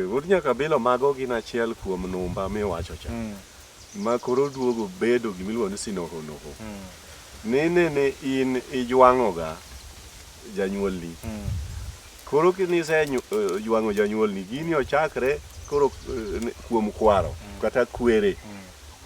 Wod nyaka Abila mago gin achiel kuom NUMBA miwacho cha. Ma koro duogo bedo gimiluongo ni sinoho. Nene in ijwang'o ga janyuolni. Koro kinise jwang'o janyuolni gini ochakre koro kuom kwaro kata kwere.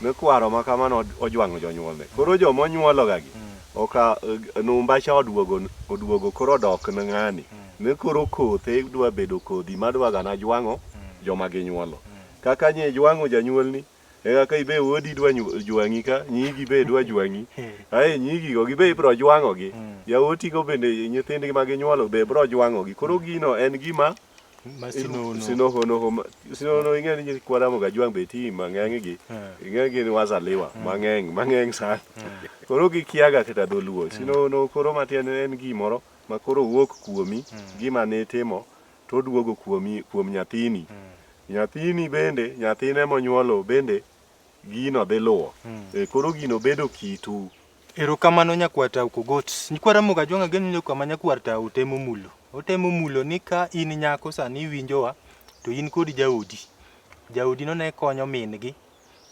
Ne kwaro ma kamano ojwang'o jonyuolne. Koro joma onyuolo ga gi oka NUMBA cha oduogo koro dok na ng'ani. Ne koro kothe dwa bedo kodhi madwa ga na jwang'o joma ginyuolo. kaka nye jwango janyuolni e kaka ibe wodi dwa jwangi ka nyigi be dwa jwangi ai nyigi go gibe bro jwango gi yawoti go bende nyithindgi ma ginyuolo be bro jwango gi koro gino en gima sinono ing'e ni kwaramo ga jwang be ti mang'eng gi ing'e gin wazaliwa mang'eng sana koro gikiaga kata dholuo sinono koro matiende en gimoro ma koro wuok kuomi gima ne timo to duogo kuom nyathini bende nyathine monyuolo bende gino dhi luwo koro gino bedo kitu. Erokamano nyakwata ukogot nyikwara moga jwanga geno kama nyakwarta utemo mulo ni ka in nyako sani winjowa to in kod jaodi no ne konyo min gi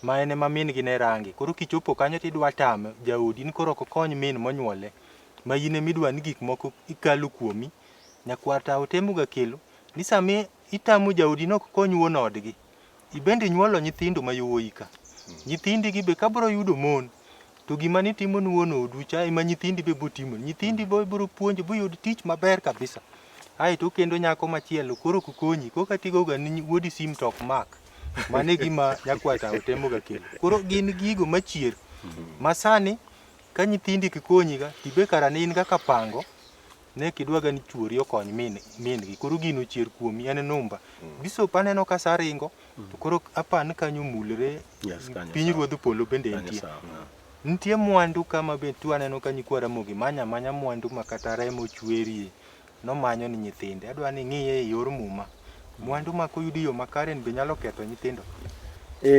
ma ene ma min gi ne rangi koro kichopo kanyo tidwa tame jaodi ni koro kokony min monyuole ma yine midwa ni gik moko ikalo kuomi nyakwarta utemo ga kelo ni sami itamo jaodi no kokony wuon odgi ibende nyuolo nyithindo mayuoyi ka nyithindi gi be kabro yudo mon to gima ni timo nuono oducha ema nyithindi be botimo nyithindi biro puonjo boyud tich maber kabisa ai to kendo nyako machielo koro kokonyi koka tigo ga ni wuodi sim tok mak mane gima nyakwata utemo ga kelo koro gin gigo machier masani ka nyithindi kikonyi ga tibe karane in ga kapango ne kidwa ga ni chuori okony min gi koro gino chier kuomi en numba biso paneno ka saringo to koro apan kanyo mulre piny ruodh polo bende nitie mwandu kama be tu aneno ka nyikwara mogi manya mwandu makata remo chwerie no manyo ni nyithinde adwa ni ng'iye e yor muma mwandu makoyudi yo makaren be nyalo ketho nyithindo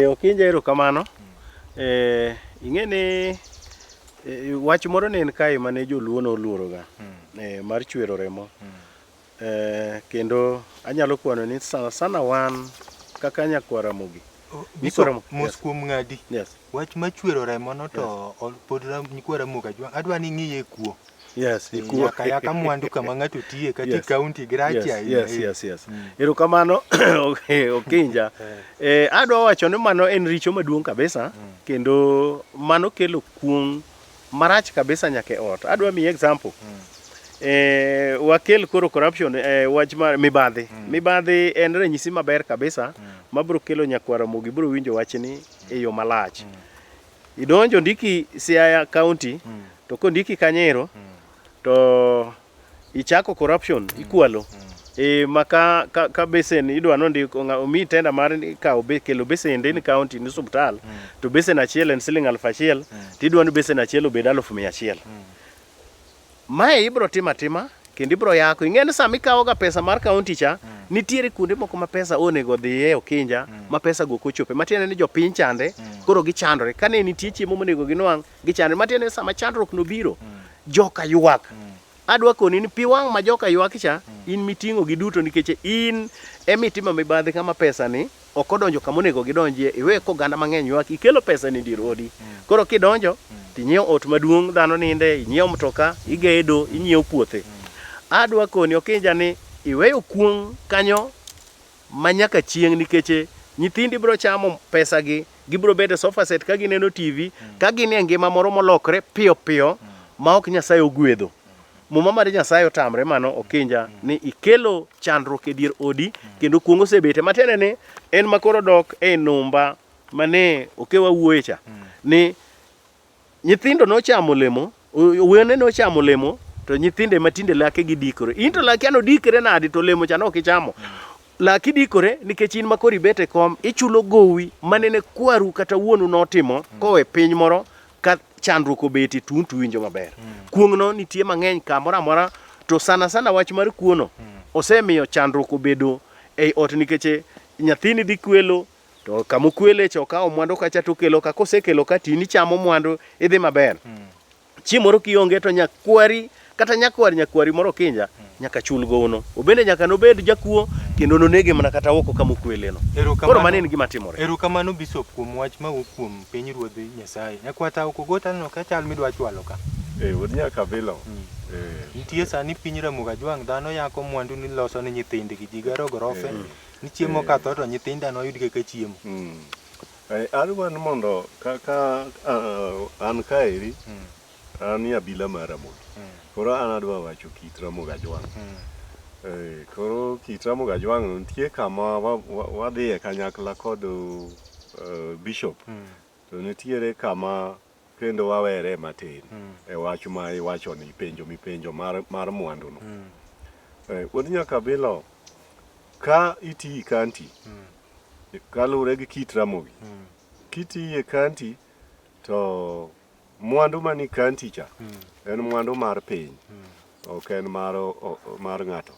okinja erokamano ing'eni wach moro ne en kae mane joluo noluoro ga mar chwero remo kendo anyalo kwano ni sana wan kaka nyakwara mogi mos kuom ng'adi wach machwero remo no to pod nyikwara moga jwang adwa ni ng'iye kuo yaka mwandu kama ng'ato tiye kati kaunti gracia erokamano okinja adwa wacho ni mano en richo maduong' kabisa kendo mano kelo kuong marach kabisa nyake ot adwa mi example wakel koro corruption wach mar mibadhi en ranyisi maber kabisa mabro kelo nyakwara mogi bro winjo wachni e yo malach idonjo ndiki Siaya County to kondiki Kanyero to ichako corruption ikwalo maka ka besen idwa no ndiko omi tenda mar kawo kelo besende ni county ni subtal to besen achiel en siling 1,000 tidwa ni besen achiel obed 1,100 mae ibro tima kendo ibro yako ing'eni sami kawo ga pesa mar county cha nitiere kuonde moko ma pesa onego dhiye okinja ma pesa go kochope matiende ni jopiny chande koro gichandore kane nitie chiemo monego ginwang' gichandore matiende sama chandruok no biro joka ywak adwa koni ni piwang' ma joka ywak cha in miting'o gi duto nikech in emitimo mibadhi kama pesa ni ok odonjo kama onego gidonjie iwe ko ganda mang'eny ywak ikelo pesa ni dir odi koro kidonjo tinyiewo ot maduong' dhano ninde inyiewo mtoka igedo inyiewo puothe adwa koni okinja ni iweyo kuong' kanyo manyaka chieng' nikech nyithindi bro chamo pesa gi gibro bedo sofa set ka gineno TV ka gin e ngima moro molokre piyo ma ok Nyasaye ogwedho muma mar Nyasaye otamre mano okinja ni ikelo chandruok e dier odi kendo kuong' osebete matene ni en makoro dok e numba mane okewa wuoye cha ni nyithindo nochamo lemo wene nochamo lemo to nyithinde matinde lake gidikore into lake ano dikore nadi to lemo cha no kichamo laki dikore nikech in makori bete kom ichulo gowi manene kwaru kata wuonu notimo kowe piny moro ka chandruok obeti tuntu winjo maber kuong' no nitie mang'eny kamoro amora to sana wach mar kuono osemiyo chandruok obedo ei ot nikech nyathini dhi kwelo to kamo kwele cha okawo mwandu kacha to kelo ka kosekelo ka tini chamo mwandu idhi maber chiemoro kionge to nyakwari kata nyakwari moro kinja nyaka chul gono obende nyaka nobed jakuo kendo nonege mana kata oko kamo kwele no koro mane en gima timore erokamano bishop kuom wach ma kuom piny ruodh Nyasaye nyakwata okogota no ka chal midwa chwalo ka wod nyaka bilo nitie sani piny Ramogi Ajwang dhano yako mwandu ni loso ne nyithindgi ji gero gorofe ni chiemo katho to nyithinda no yud kaka chiemo adwa ni mondo kaka an kaeri an Abila mar Ramogi koro an adwa wacho kit Ramogi Ajwang Koro kit Ramogi Ajwang' nitie kama wadhiye kanyakla kod bishop. To nitiere kama kendo wawere matin e wach ma iwacho ni mipenjo mar mwandu no. Wuod nyaka Abila ka iti kanti kalure gi kit Ramogi. Kiti e kanti to mwandu mani kanti cha en mwandu mar piny. Ok en mar ng'ato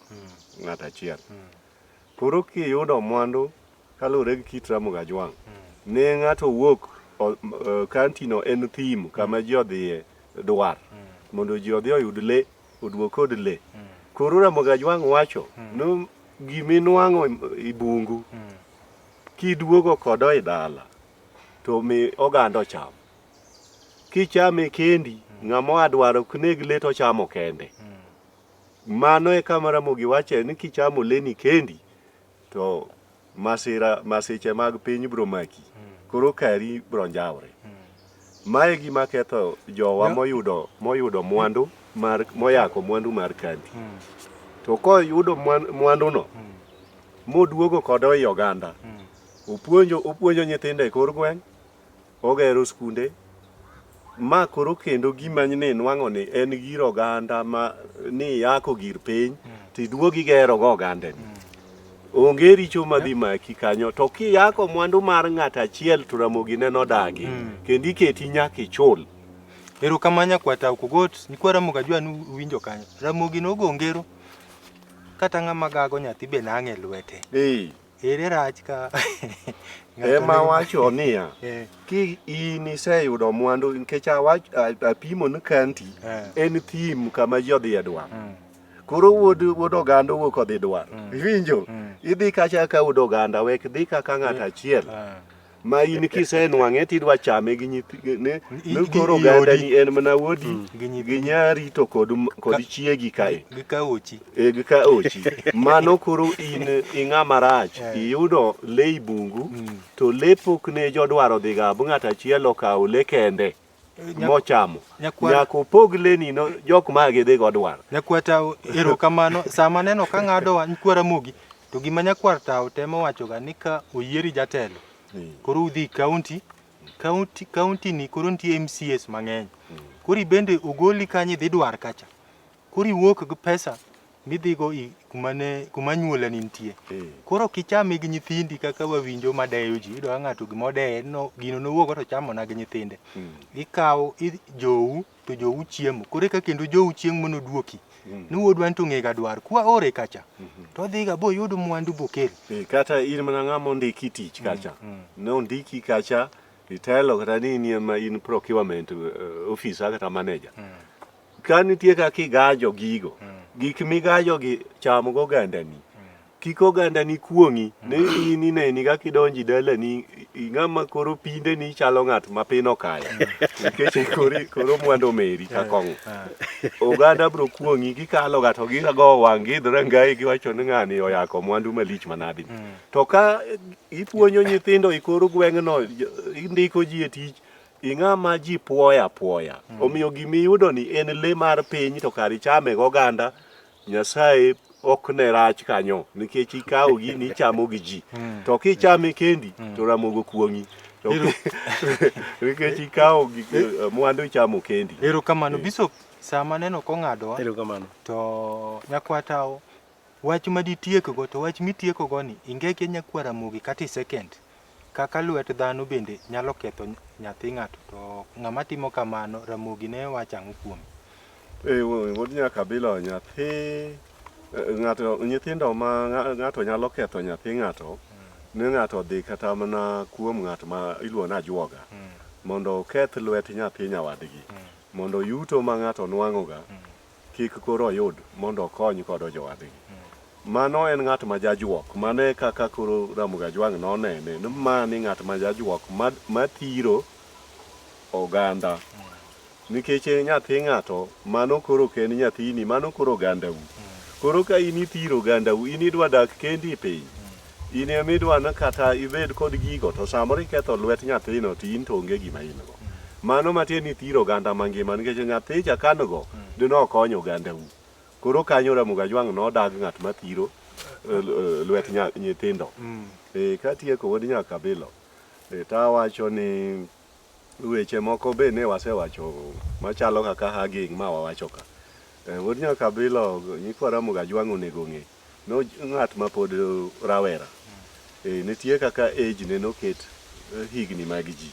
achiel. Koro kiyudo mwandu kalure gi kit Ramogi Ajwang' ne ng'ato wuok kanti no en thim kama ji odhiye dwar mondo ji odhi oyud le oduok kod le. Koro Ramogi Ajwang' wacho no giminwang'o i bungu kiduogo kodo i dala to mi oganda ocham. Kichame kendi ng'ama adwaro kneg le to chamo kende. Mano e kama Ramogi wache ni kichamo leni kendi to masiche mag piny bro maki. Koro kari bro njawre. Mae gima ketho jowa moyudo mwandu moyako mwandu mar kanti. To koyudo mwandu no moduogo kodo i oganda. Opuonjo nyithindo e kor gweng', ogero skunde. Ma koro kendo gima ne nwang'o ni en gir oganda ma ni yako gir piny tiduogi gero go oganda ni. Onge richo madhi maki kanyo to kiyako mwandu mar ng'ato achiel to Ramogi neno dagi kendo iketi nyaka ichul. Erokamano nyakwata Kogot nikwa Ramogi Ajwang' winjo kanyo. Ramogi nogo ngero kata ng'ama gago nyathi be nang'e lwete. Ere rach ka ema wacho niya ki in iseyudo mwandu nikech apimo ni kanti en thim kama ji odhi e dwar. Koro wuod oganda wuok odhi dwar. Iwinjo? Idhi kacha ka wuod oganda wek dhi kaka ng'ato achiel. Ma in kisenwang'e tidwa chame gi nyithi koro oganda ni en mana wuodi gi nyari to kod chiegi kae. Gi ka ochi. Mano koro in ing'ama rach. Iyudo le i bungu to le pok ne jodwaro dhi gabo ng'ato achiel okawo le kende mochamo. Nyaka opog le ni no jok ma gidhi go dwaro. Nyakwata erokamano sama neno ka ng'ado nikwa Ramogi to gima nyakwata temo wacho ga ni ka oyieri jatelo. Koro udhi kaunti ni koro nitie MCS mang'eny. Koro bende ogoli kanyi dhi dwar kacha. Koro iwuok gi pesa midhigo kuma nyuola ni nitie. Koro kichame gi nyithindi kaka wawinjo madeyo ji. Iyudo ng'ato gimodeye gino nowuogo to chamo na gi nyithinde. Ikawo jou to jou chiemo. Koro ka kendo jou chieng' monoduoki. Nuwodwa to ng'ega dwar kwa ore kacha. To dhiga bo yudo mwandu bokel. Kata in mana ng'ama ondiki tich kacha. Ne ondiki kacha itelo kata ni in procurement officer kata manager. Ka nitie kaka igajo gigo. Gik migajo gi chamo go oganda ni. Kik oganda ni kuong'i ne in ineni kaka idonji dala ni ng'ama koro pinde ni chalo ng'at ma pino kaya. Nikech koro mwandu meri ka kong'o. Oganda bro kuong'i gikalo ga to gigo wang' gidhra ngai giwacho ni ng'ani oyako mwandu malich manadi. To ka ipuonjo nyithindo i kor gweng'no indiko ji e tich ing'ama ji puoya. Omiyo gimiyudo ni en le mar piny to kar ichame go oganda Nyasaye ok ne rach kanyo nikech ikawo gini ichamo gi ji. To kichame kendi to Ramogi kuong'i. Nikech ikawo mwandu ichamo kendi. Erokamano Bishop sama neno ko ng'adowa. Erokamano. To nyakwata wach maditieko go to wach mitieko go ni ingeke nyakwa Ramogi kata second. Kaka lwet dhano bende nyalo ketho nyathi ng'ato to ng'ama timo kamano Ramogi ne wacho ang'o kuome? Wuod nyaka Abila nyithindo ma ng'ato nyalo ketho nyathi ng'ato ni ng'ato dhi kata mana kuom ng'at ma iluongo ni ajuoga mondo oketh lwet nyathi nyawadgi mondo yuto ma ng'ato nwang'o ga kik koro oyud mondo okony kodo jowadgi. Mano en ng'at ma jajuok. Mano e kaka koro Ramogi Ajwang' nonene ni mani ng'at ma jajuok mathiro oganda. Nikech nyathi ng'ato mano koro ken nyathini mano koro ogandau. Koro ka in ithiro ogandau in idwa dak kendi piny. In ema idwa kata ibed kod gigo to samoro iketho lwet nyathino to in to onge gima in go. Mano matieni thiro oganda mangima nikech nyathi cha kan go dino konyo ogandau. Koro kanyo Ramogi Ajwang' nodag ng'at mathiro lwet nyithindo. Katieko wuod nyaka Abila, tawacho ni weche moko be ne wasewacho machalo kaka haging ma wawacho ka. Wuod nyaka Abila nyikwa Ramogi Ajwang' onego ng'e no ng'at ma pod rawera. Nitie kaka age ne noket higni mag ji.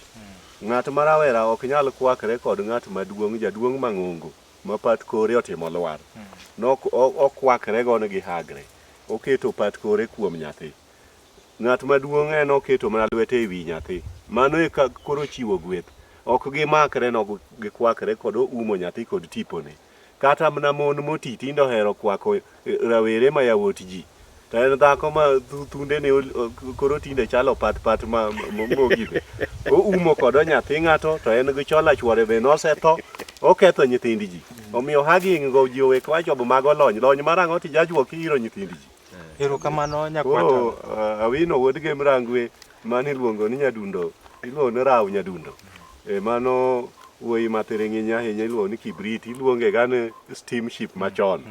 Ng'at ma rawera ok nyal kwakre kod ng'at maduong' jaduong' mang'ongo ma pat kore otimo lwar. Okwakre gon gi hagre. Oketo pat kore kuom nyathi. Ng'at maduong' en oketo mana lwete ewi nyathi. Mano e koro chiwo gweth. Ok gimakre no gikwakre kod umo nyathi kod tipone. Kata mana mon moti tindo hero kwako rawere ma yawuot ji. To en dhako ma thunde ne koro tinde chalo pat mogibe. Oumo kod nyathi ng'ato to en gi chola chwore be nosetho. Oketho nyithind ji. Omiyo haging go ji owek wacho mago lony marang'o ti jajuok iro nyithind ji. Erokamano nyakwata. Awino wuod Gemrangwe mani luongo ni Nyadundo, iluongo ni Raw Nyadundo. Mano wuoyi mathiring'iny ahinya iluongo ni Kibrit, iluonge ga ni steamship machon.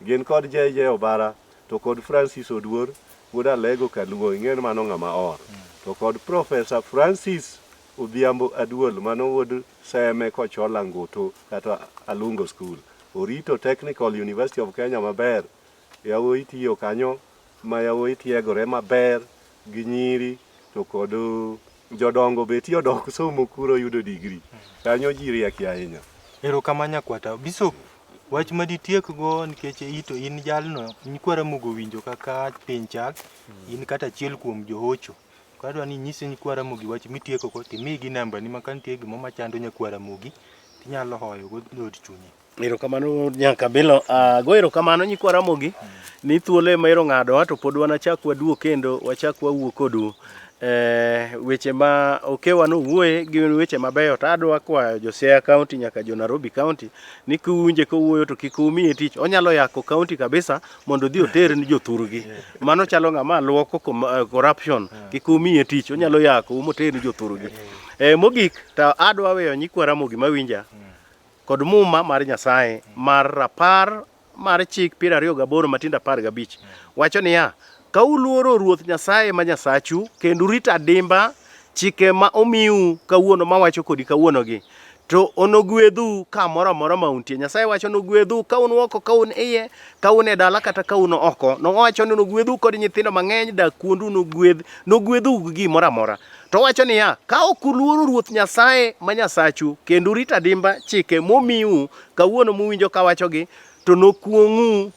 Gin kod JJ Obara to kod Francis Oduor, wuod Alego Kaluo, ing'en mano ng'ama or. To kod Professor Francis Odhiambo Aduol, mano wuod Seme Kochola Ngutu kata Alungo School. Orito Technical University of Kenya maber. Yawuoyi tiyo kanyo ma yawuoyi tiegore maber gi nyiri to kod jodongo be tiyo dok somo kuro yudo digri. Kanyo ji riek ahinya. Erokamano nyakwata. Bishop, wach maditiek go nikech ito in jalno nyikwa Ramogi winjo kaka piny chal, in kata achiel kuom johocho. Kwadwa ni nyise nyikwa Ramogi wach mitieko ko timigi namba ni makantie gimo machando nyakwa Ramogi tinyalo hoyo go dot chunye. Erokamano nyaka Abila. Go erokamano nyikwa Ramogi ni thuolo ema ero ng'ado to pod wanachak waduo kendo wachak wawuo kodu. Weche ma okewa no wuoye gin weche mabeyo to adwa kwayo jo Siaya County nyaka jo Nairobi County ni kuwinje kowuoyo to kik umiye tich. Onyalo yako county kabisa mondo dhi oter ni jothurgi. Mano chalo ng'ama luoko corruption. Kik umiye tich. Onyalo yako moter ni jothurgi. Mogik to adwa weyo nyikwa Ramogi mawinja kod muma mar Nyasaye mar rapar mar chik 28 matindo 15 wacho niya, ka uluoro Ruoth Nyasaye ma Nyasachu kendo rito adimba chike ma omiu kawuono mawacho kodi kawuonogi, to onogwedhu kamoro amora mauntie. Nyasaye wacho nogwedhu ka un oko, ka un iye, ka un e dala kata ka un oko. Nowacho ni nogwedhu kod nyithindo mang'eny dak kuondu nogwedhu gi gimoro amora. To wacho niya, ka ok uluoro Ruoth Nyasaye ma Nyasachu kendo rito adimba chike momiu kawuono muwinjo kawachogi, to nokuong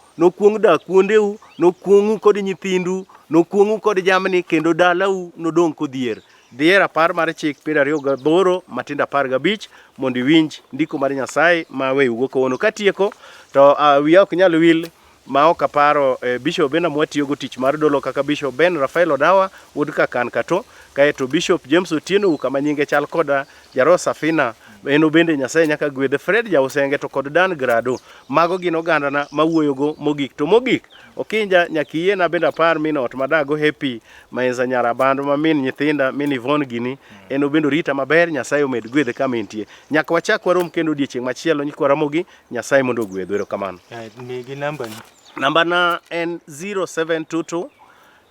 dak kuondeu, nokuong'u kod nyithindu, nokuong'u kod jamni kendo dalau nodong' kodhier. Dhier rapar mar chik 28 matindo 15 mondo iwinj ndiko mar Nyasaye ma weyugo kawuono. Katieko to wiya ok nyal wil ma ok aparo Bishop Bena mwatiyogo tich mar dolo kaka Bishop Ben Rafael Odawa wuod Kakan Kato, kaeto Bishop James Otieno kama nyinge chal koda Jaro Safina eno bende Nyasaye nyaka gwedhe, Fred Jausenge to kod Dan Grado. Mago gin ogandana mawuoyogo mogik. To mogik okinja nyaka yiena bende apar min ot madago Happy Maenza Nyarabando ma min nyithinda min Yvonne gini eno bende rita maber. Nyasaye omed gwedhe kama intie. Nyaka wachak warom kendo odiechieng' machielo nyikwa Ramogi. Nyasaye mondo ogwedhe. Erokamano. Nigi namba ni. Namba na en 0722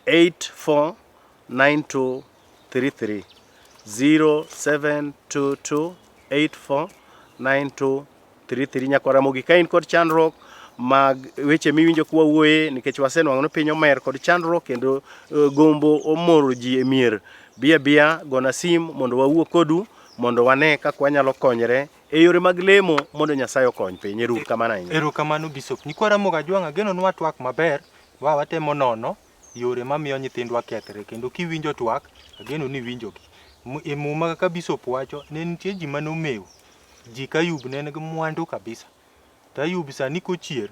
849233 0722 849233. Nyakwa Ramogi ka in kod chandruok mag weche miwinjo kwa wuoye nikech wasenwang'o ni piny omer kod chandruok kendo gombo omoro ji e mier, biya gona sim mondo wawuo kodu mondo wane kaka wanyalo konyre e yore mag lemo mondo Nyasaye okony piny. Erokamano ahinya. Erokamano Bishop. Nyikwa Ramogi Ajwang' ageno nwa twak maber, watemo nono yore mamiyo nyithindwa kethre kendo kiwinjo twak ageno ni winjogi. E muma kaka Bishop wacho ne nitie ji manomeo ji ka Ayub ne nigi mwandu kabisa. To Ayub sani kochier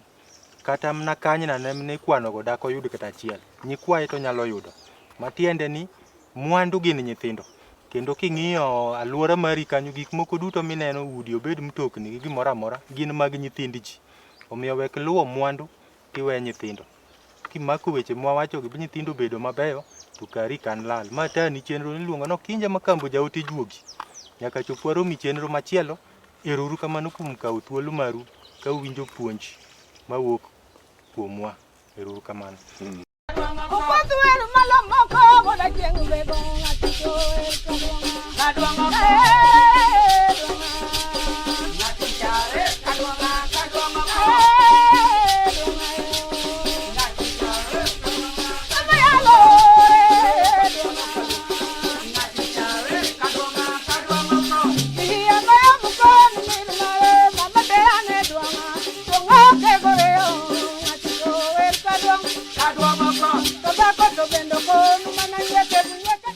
kata mna kanyna ne kwanogo dak oyud kata achiel. Nyikwaye to nyalo yudo. Matiende ni mwandu gin nyithindo. Kendo king'iyo alwora mari kanyo gik moko duto mineno, udi obed mtokni gi gimoro amora gin mag nyithind ji. Omiyo wek luwo mwandu tiwe nyithindo. Kimako weche mwawacho gi nyithindo bedo mabeyo to kari kan lal. Ma tani chenro niluongo no Kinja Makambo jaote juogi. Nyaka chop waromi chenro machielo. Erouru kamano kuom kawo thuolo maru ka uwinjo puonj mawuok kuomwa. Ero kamano. Malomoko,